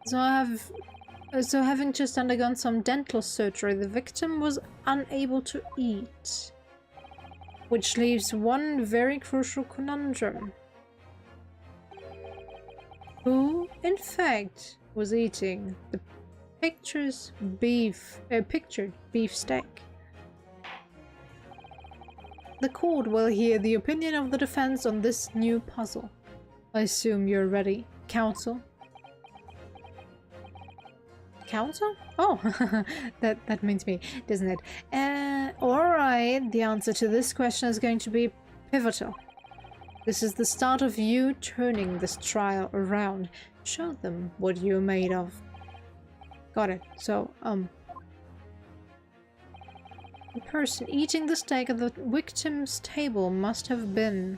Speaker 1: So having just undergone some dental surgery, the victim was unable to eat. Which leaves one very crucial conundrum. Who, in fact, was eating the pictured beef steak? The court will hear the opinion of the defense on this new puzzle. I assume you're ready, counsel. Counsel? Oh, that means me, doesn't it? Alright, the answer to this question is going to be pivotal. This is the start of you turning this trial around. Show them what you're made of. Got it. So, the person eating the steak at the victim's table must have been...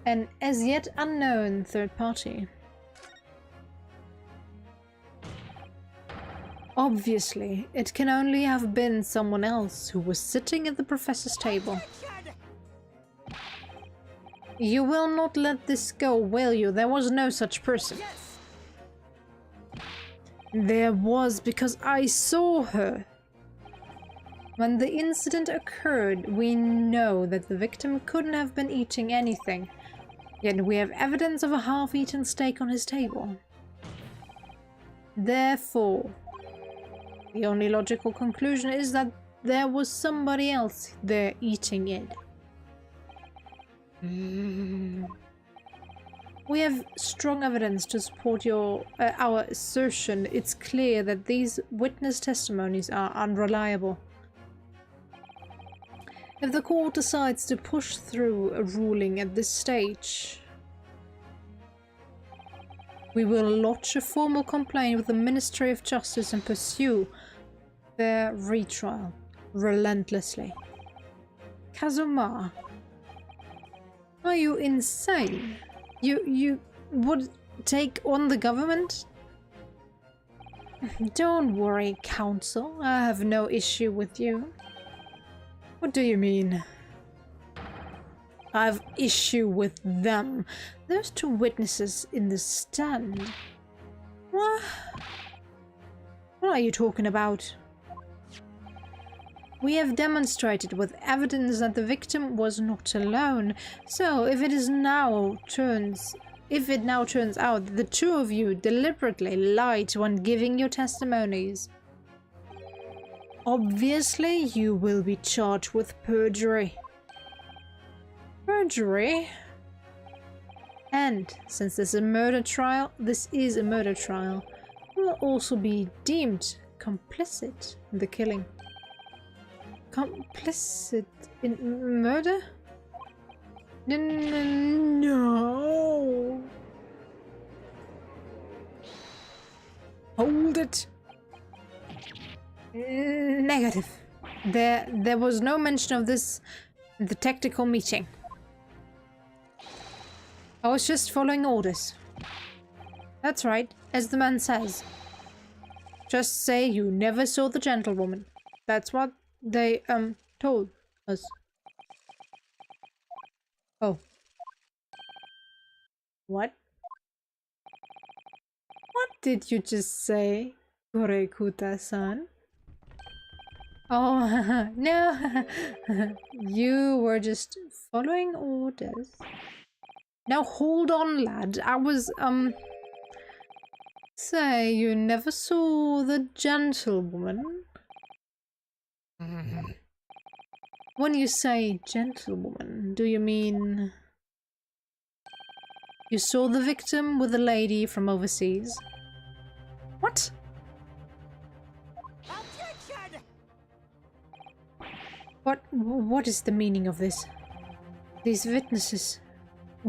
Speaker 1: an as yet unknown third party. Obviously, it can only have been someone else who was sitting at the professor's table.
Speaker 3: Objection!
Speaker 1: You will not let this go, will you? There was no such person.
Speaker 3: Yes!
Speaker 1: There was, because I saw her. When the incident occurred, we know that the victim couldn't have been eating anything. Yet we have evidence of a half-eaten steak on his table. Therefore, the only logical conclusion is that there was somebody else there eating it. We have strong evidence to support our assertion. It's clear that these witness testimonies are unreliable. If the court decides to push through a ruling at this stage, we will lodge a formal complaint with the Ministry of Justice and pursue their retrial relentlessly. Kazuma, are you insane? You would take on the government? Don't worry, counsel. I have no issue with you. What do you mean? I have issue with them. There's two witnesses in the stand. What are you talking about? We have demonstrated with evidence that the victim was not alone. So if it now turns out that the two of you deliberately lied when giving your testimonies, obviously you will be charged with perjury. Perjury? And since this is a murder trial, you will also be deemed complicit in the killing. Complicit in murder? No. Hold it. Negative. There was no mention of this in the tactical meeting. I was just following orders. That's right, as the man says. Just say you never saw the gentlewoman. That's what they told us. Oh. What? What did you just say, Korekuta-san? Oh, no. You were just following orders. Now hold on, lad. I was, Say, you never saw the gentlewoman? When you say gentlewoman, do you mean you saw the victim with a lady from overseas? What?
Speaker 3: Objection!
Speaker 1: What is the meaning of this? These witnesses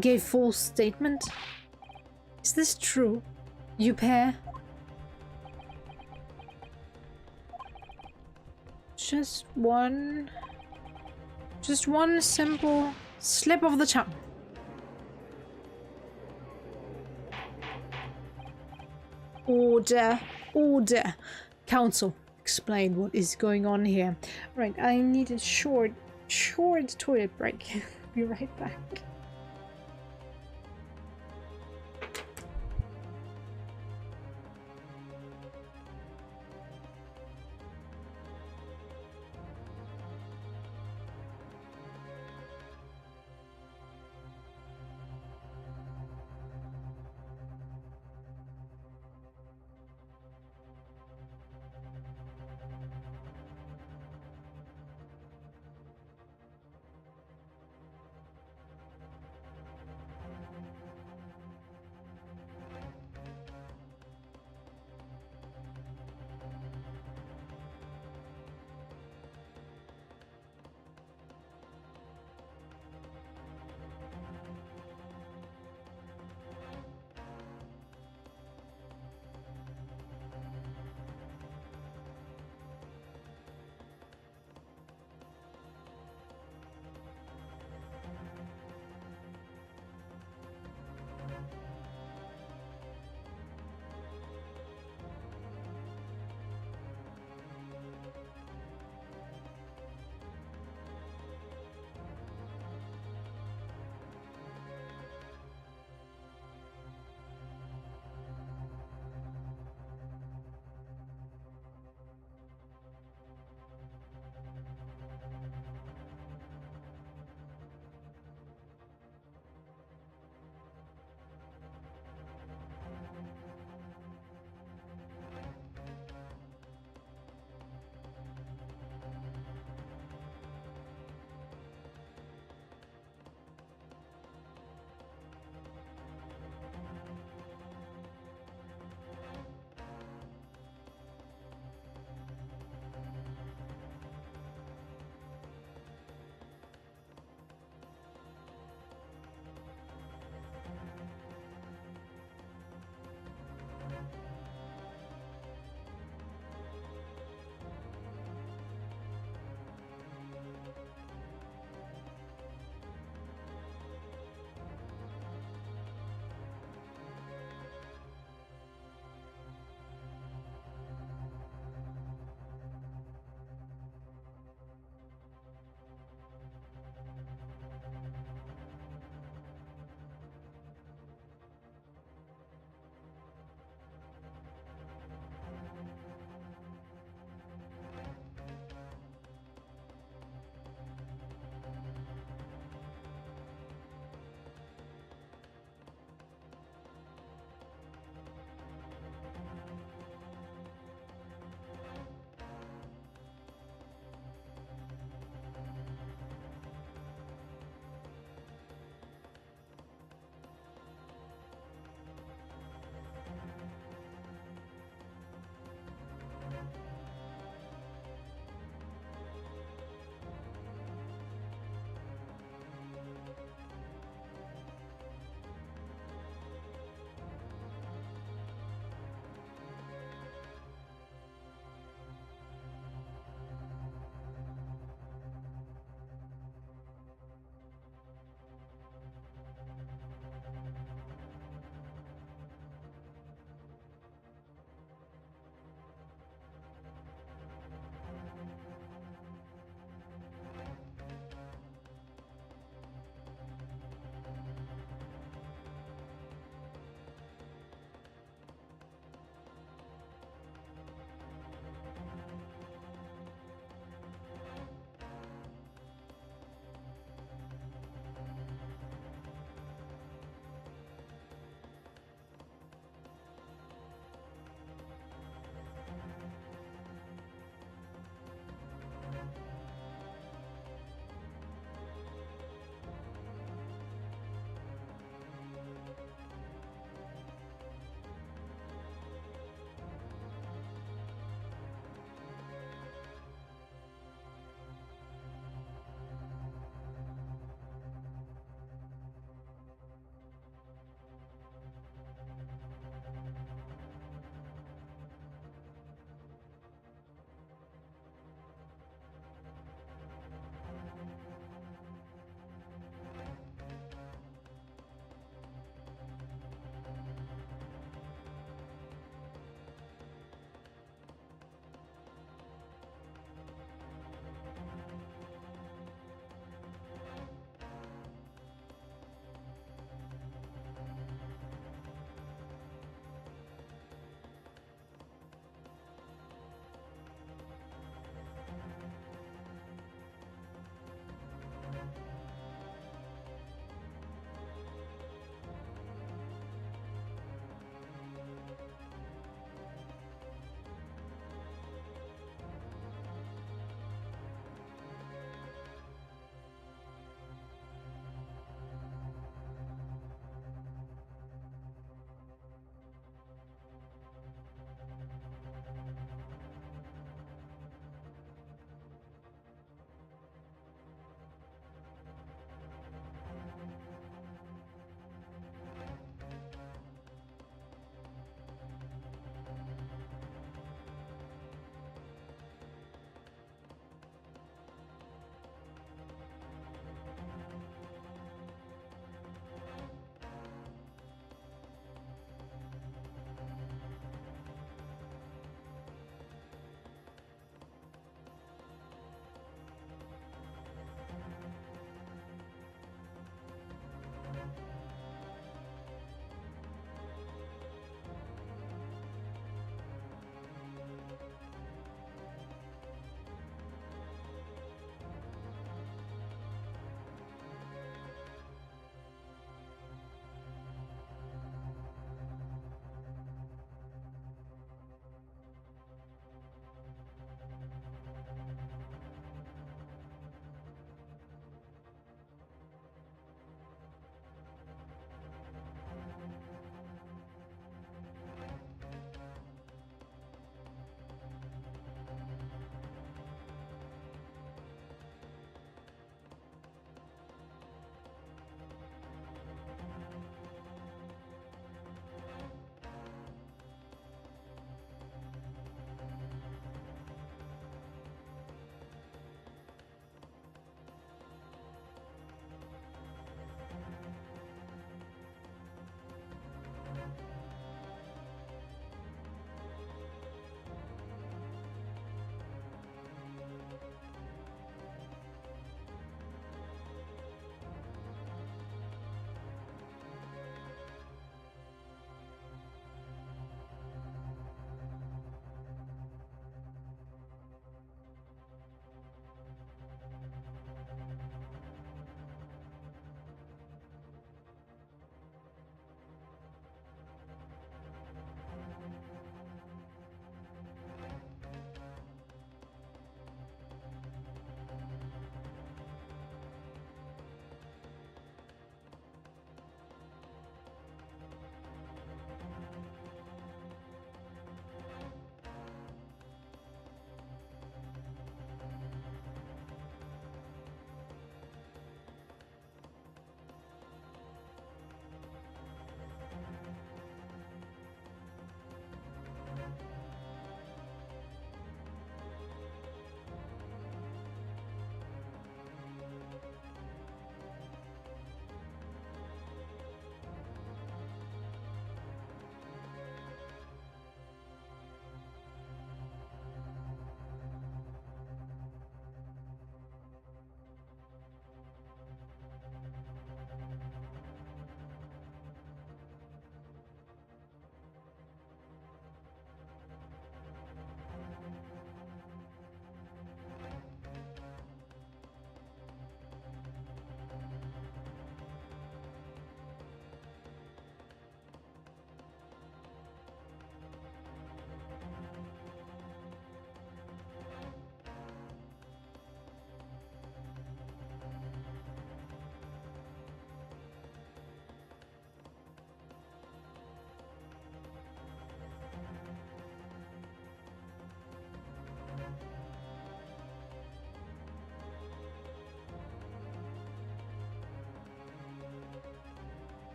Speaker 1: gave false statement? Is this true? You pair? Just one simple slip of the tongue. Order, order. Council, explain what is going on here. Right, I need a short toilet break. Be right back.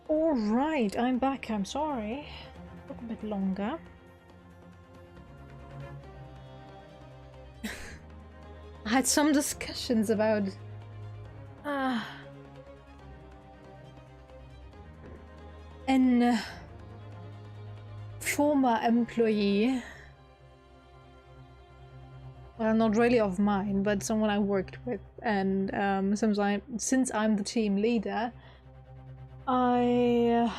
Speaker 1: Alright, I'm back. I'm sorry. Took a bit longer. I had some discussions about an former employee. Well, not really of mine, but someone I worked with, and since I'm the team leader, I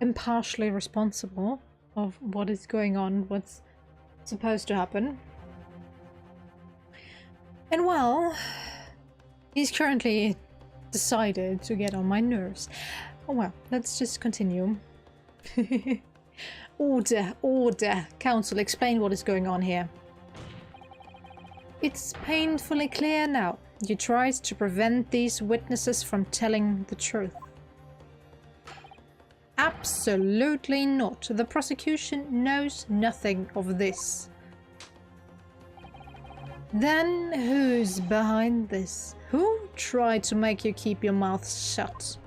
Speaker 1: am partially responsible of what is going on, what's supposed to happen. And well, he's currently decided to get on my nerves. Oh well, let's just continue. Order, order. Council, explain what is going on here. It's painfully clear now. You tried to prevent these witnesses from telling the truth. Absolutely not. The prosecution knows nothing of this. Then who's behind this? Who tried to make you keep your mouth shut?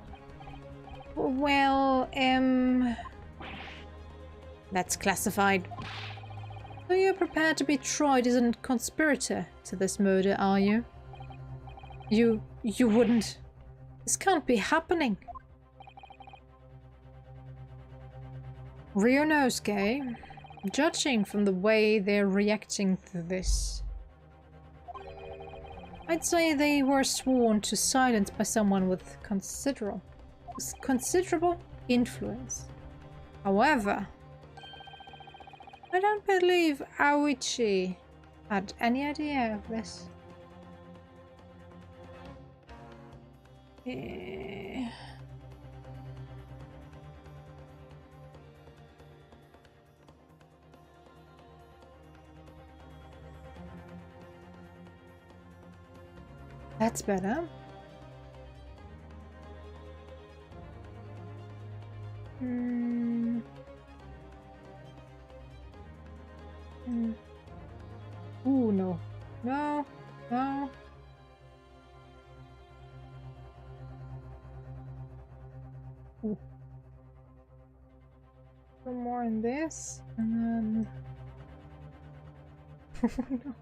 Speaker 1: Well, that's classified. So you're prepared to be tried as a conspirator to this murder, are you? You wouldn't. This can't be happening. Ryonosuke, judging from the way they're reacting to this, I'd say they were sworn to silence by someone with considerable influence. However, I don't believe Aoichi had any idea of this. That's better. Ooh, no. No. No. Ooh. Some more in this, and then... no.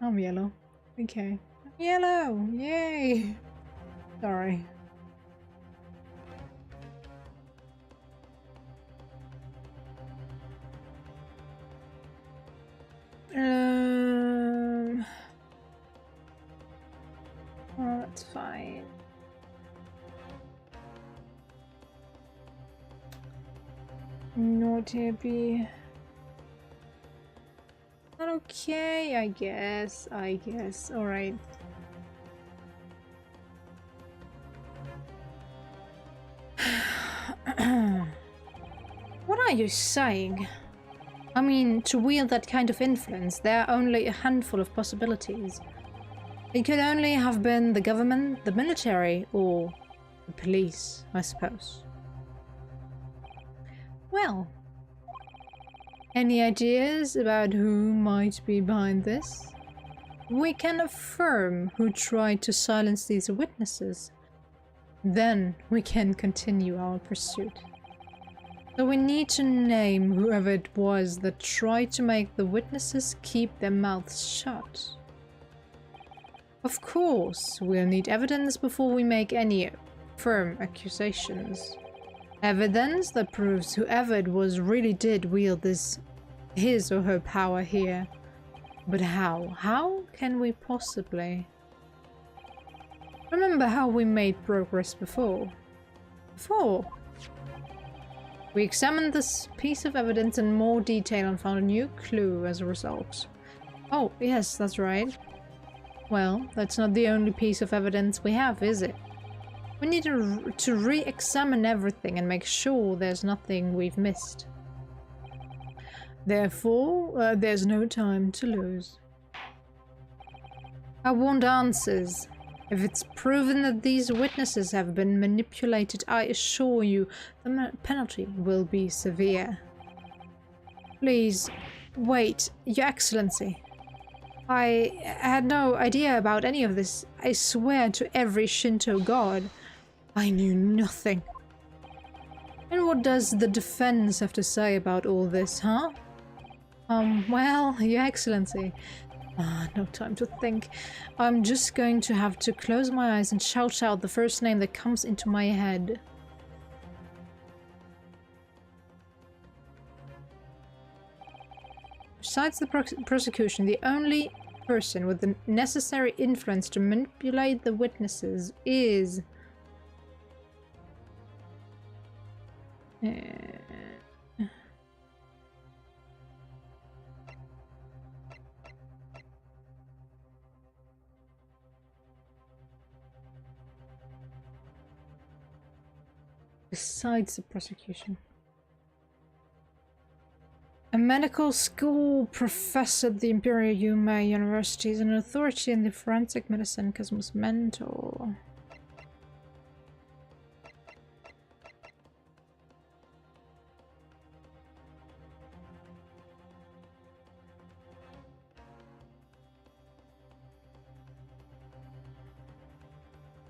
Speaker 1: I'm yellow. Okay. Yellow! Yay! Sorry. Oh, that's fine. Naughty be. Okay, I guess. Alright. What are you saying? I mean, to wield that kind of influence, there are only a handful of possibilities. It could only have been the government, the military, or the police, I suppose. Well, any ideas about who might be behind this? We can affirm who tried to silence these witnesses. Then we can continue our pursuit. So we need to name whoever it was that tried to make the witnesses keep their mouths shut. Of course, we'll need evidence before we make any firm accusations. Evidence that proves whoever it was really did wield his or her power here. But how? How can we possibly? Remember how we made progress before? We examined this piece of evidence in more detail and found a new clue as a result. Oh, yes, that's right. Well, that's not the only piece of evidence we have, is it? We need to re-examine everything and make sure there's nothing we've missed. Therefore, there's no time to lose. I want answers. If it's proven that these witnesses have been manipulated, I assure you the penalty will be severe. Please, wait, Your Excellency. I had no idea about any of this. I swear to every Shinto god. I knew nothing. And what does the defense have to say about all this, huh? Well, Your Excellency. No time to think. I'm just going to have to close my eyes and shout out the first name that comes into my head. Besides the prosecution, the only person with the necessary influence to manipulate the witnesses is... Besides the prosecution. A medical school professor at the Imperial Yuma University is an authority in the forensic medicine cosmos mentor.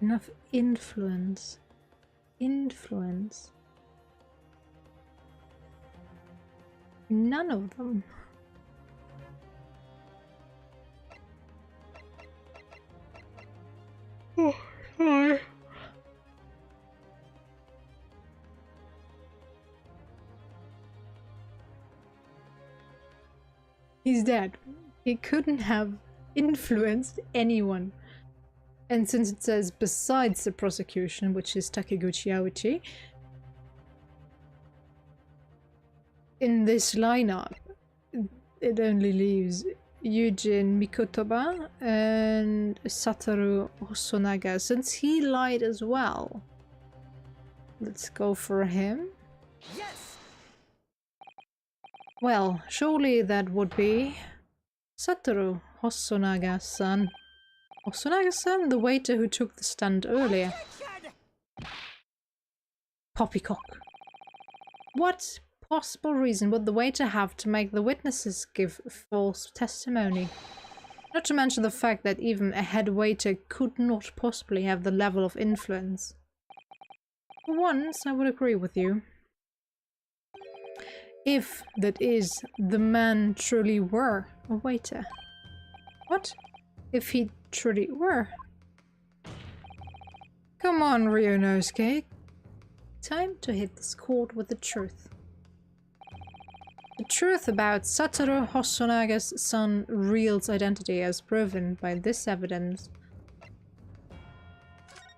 Speaker 1: Enough influence. Influence. None of them. Oh, sorry. He's dead. He couldn't have influenced anyone. And since it says besides the prosecution, which is Takiguchi Aoichi, in this lineup, it only leaves Yujin Mikotoba and Satoru Hosonaga, since he lied as well. Let's go for him.
Speaker 3: Yes.
Speaker 1: Well, surely that would be Satoru Hosonaga-san. Hosonaga-san, the waiter who took the stand earlier. Poppycock. What possible reason would the waiter have to make the witnesses give false testimony? Not to mention the fact that even a head waiter could not possibly have the level of influence. For once, I would agree with you. If, that is, the man truly were a waiter. What? If he truly were? Come on, Ryunosuke. Time to hit this court with the truth. The truth about Satoru Hosonaga's son Real's identity as proven by this evidence.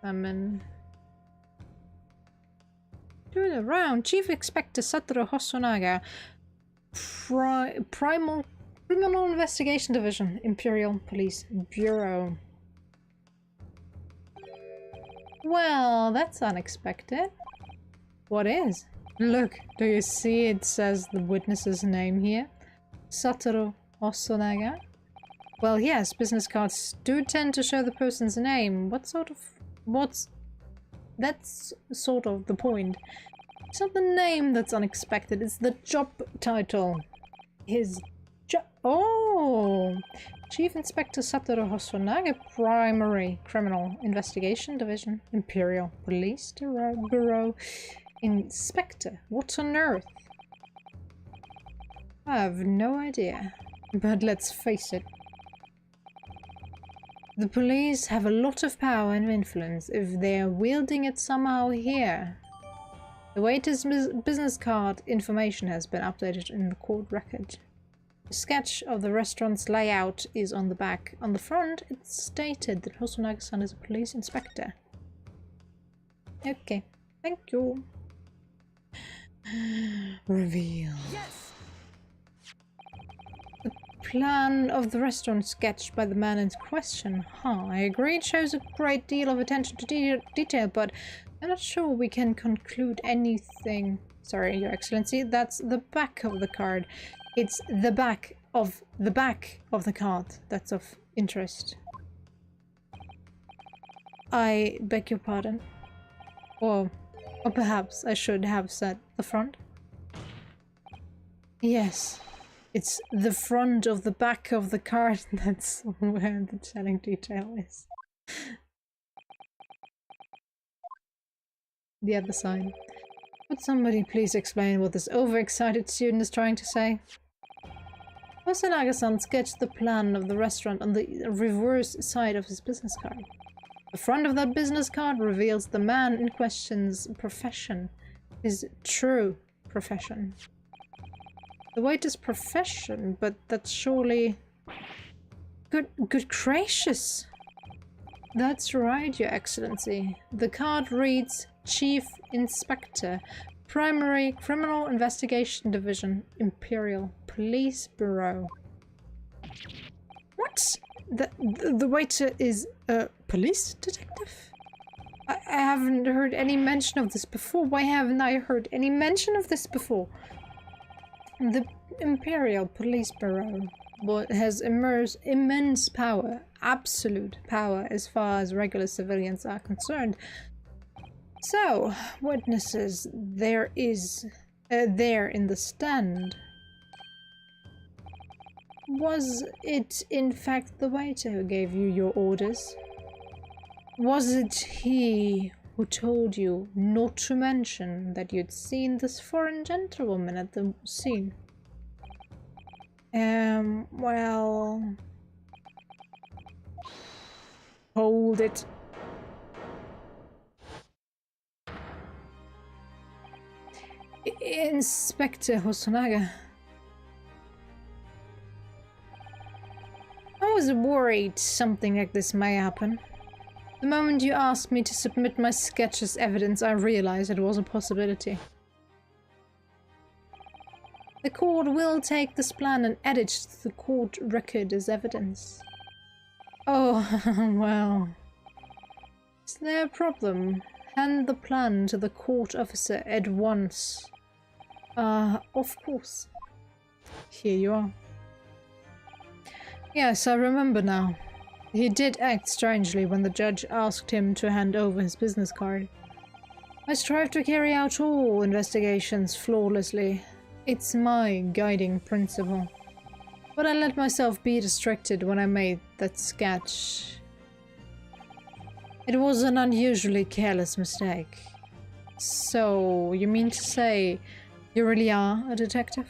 Speaker 1: Doing it around, Chief Inspector Satoru Hosonaga, Primal Criminal Investigation Division, Imperial Police Bureau. Well, that's unexpected. What is? Look, do you see it says the witness's name here? Satoru Hosonaga? Well, yes, business cards do tend to show the person's name. That's sort of the point. It's not the name that's unexpected, it's the job title. His job. Oh! Chief Inspector Satoru Hosonaga, Primary Criminal Investigation Division, Imperial Police Bureau. Inspector? What on earth? I have no idea. But let's face it. The police have a lot of power and influence if they are wielding it somehow here. The waiter's business card information has been updated in the court record. A sketch of the restaurant's layout is on the back. On the front, it's stated that Hosonaga-san is a police inspector. Okay, thank you. Reveal. Yes. The plan of the restaurant sketched by the man in question. I agree it shows a great deal of attention to detail, but I'm not sure we can conclude anything. Sorry, Your Excellency, that's the back of the card. It's the back of the card that's of interest. I beg your pardon. Or perhaps I should have said the front. Yes, it's the front of the back of the card that's where the telling detail is. the other side. Would somebody please explain what this overexcited student is trying to say? Hosonaga-san sketched the plan of the restaurant on the reverse side of his business card. The front of that business card reveals the man in question's profession, his true profession. The waiter's profession, but that's surely... Good gracious! That's right, Your Excellency. The card reads Chief Inspector, Primary Criminal Investigation Division, Imperial Police Bureau. What? The waiter is a police detective? I haven't heard any mention of this before. Why haven't I heard any mention of this before? The Imperial Police Bureau has immense power, absolute power, as far as regular civilians are concerned. So, witnesses, there in the stand. Was it, in fact, the waiter who gave you your orders? Was it he who told you not to mention that you'd seen this foreign gentlewoman at the scene? Well... Hold it. Inspector Hosonaga. I was worried something like this may happen. The moment you asked me to submit my sketch as evidence, I realized it was a possibility. The court will take this plan and edit it to the court record as evidence. Oh, well. Is there a problem? Hand the plan to the court officer at once. Of course. Here you are. Yes, I remember now. He did act strangely when the judge asked him to hand over his business card. I strive to carry out all investigations flawlessly. It's my guiding principle. But I let myself be distracted when I made that sketch. It was an unusually careless mistake. So, you mean to say you really are a detective?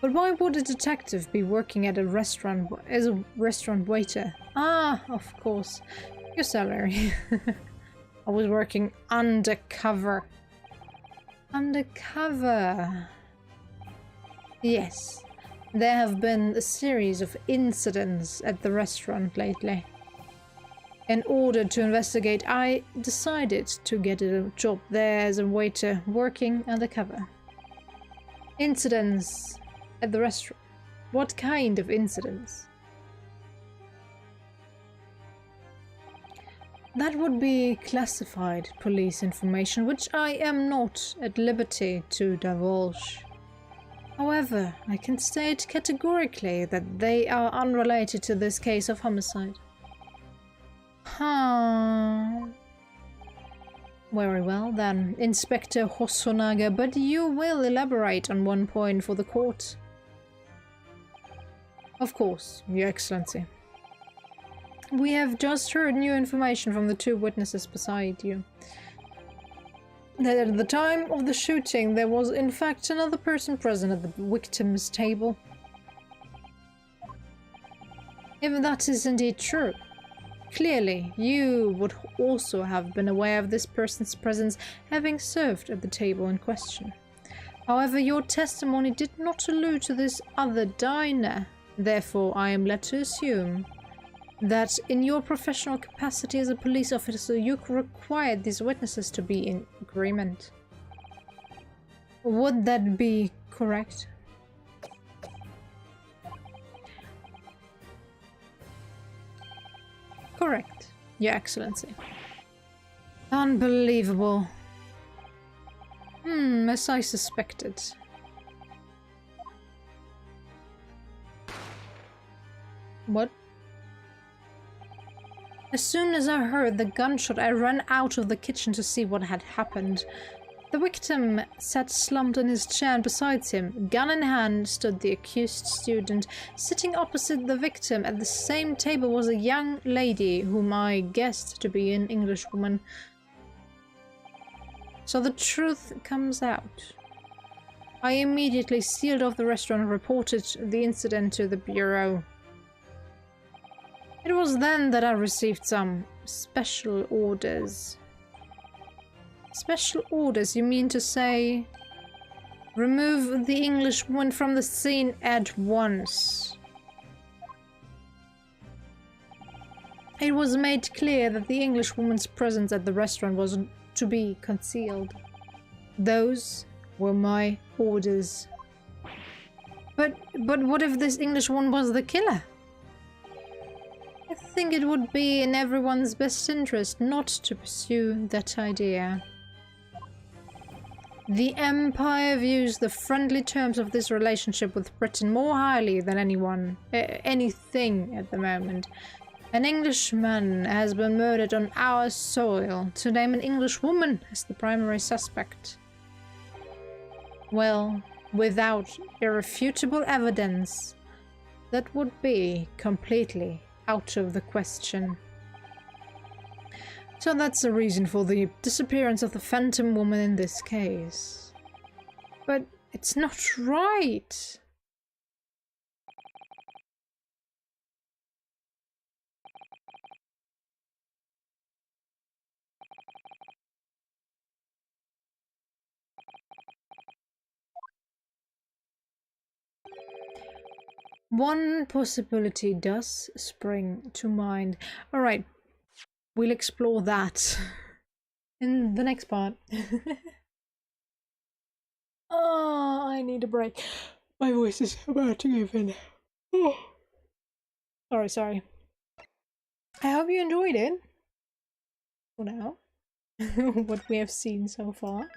Speaker 1: But why would a detective be working at a restaurant as a restaurant waiter? Ah, of course. Your salary. I was working undercover. Undercover. Yes. There have been a series of incidents at the restaurant lately. In order to investigate, I decided to get a job there as a waiter working undercover. Incidents at the restaurant. What kind of incidents? That would be classified police information, which I am not at liberty to divulge. However, I can state categorically that they are unrelated to this case of homicide. Very well then, Inspector Hosonaga, but you will elaborate on one point for the court. Of course, Your Excellency. We have just heard new information from the two witnesses beside you. That at the time of the shooting, there was in fact another person present at the victim's table. If that is indeed true, clearly you would also have been aware of this person's presence, having served at the table in question. However, your testimony did not allude to this other diner. Therefore, I am led to assume that in your professional capacity as a police officer, you required these witnesses to be in agreement. Would that be correct? Correct, Your Excellency. Unbelievable. As I suspected. What? As soon as I heard the gunshot, I ran out of the kitchen to see what had happened. The victim sat slumped on his chair, and beside him, gun in hand, stood the accused student. Sitting opposite the victim at the same table was a young lady, whom I guessed to be an Englishwoman. So the truth comes out. I immediately sealed off the restaurant and reported the incident to the bureau. It was then that I received some special orders. Special orders, you mean to say? Remove the Englishwoman from the scene at once. It was made clear that the Englishwoman's presence at the restaurant was to be concealed. Those were my orders. But what if this Englishwoman was the killer? I think it would be in everyone's best interest not to pursue that idea. The Empire views the friendly terms of this relationship with Britain more highly than anything at the moment. An Englishman has been murdered on our soil. To name an Englishwoman as the primary suspect, well, without irrefutable evidence, that would be completely out of the question. So that's the reason for the disappearance of the Phantom Woman in this case. But it's not right. One possibility does spring to mind. Alright, we'll explore that in the next part. Oh, I need a break. My voice is about to give in. Oh. Sorry. I hope you enjoyed it. For now. What we have seen so far.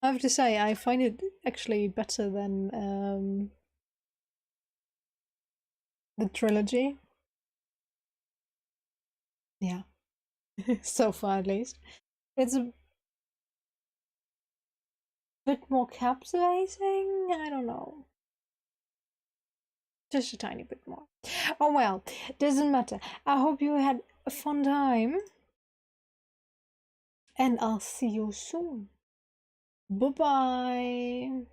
Speaker 1: I have to say, I find it actually better than the trilogy. Yeah. So far at least. It's a bit more captivating? I don't know. Just a tiny bit more. Oh well, doesn't matter. I hope you had a fun time. And I'll see you soon. Bye-bye.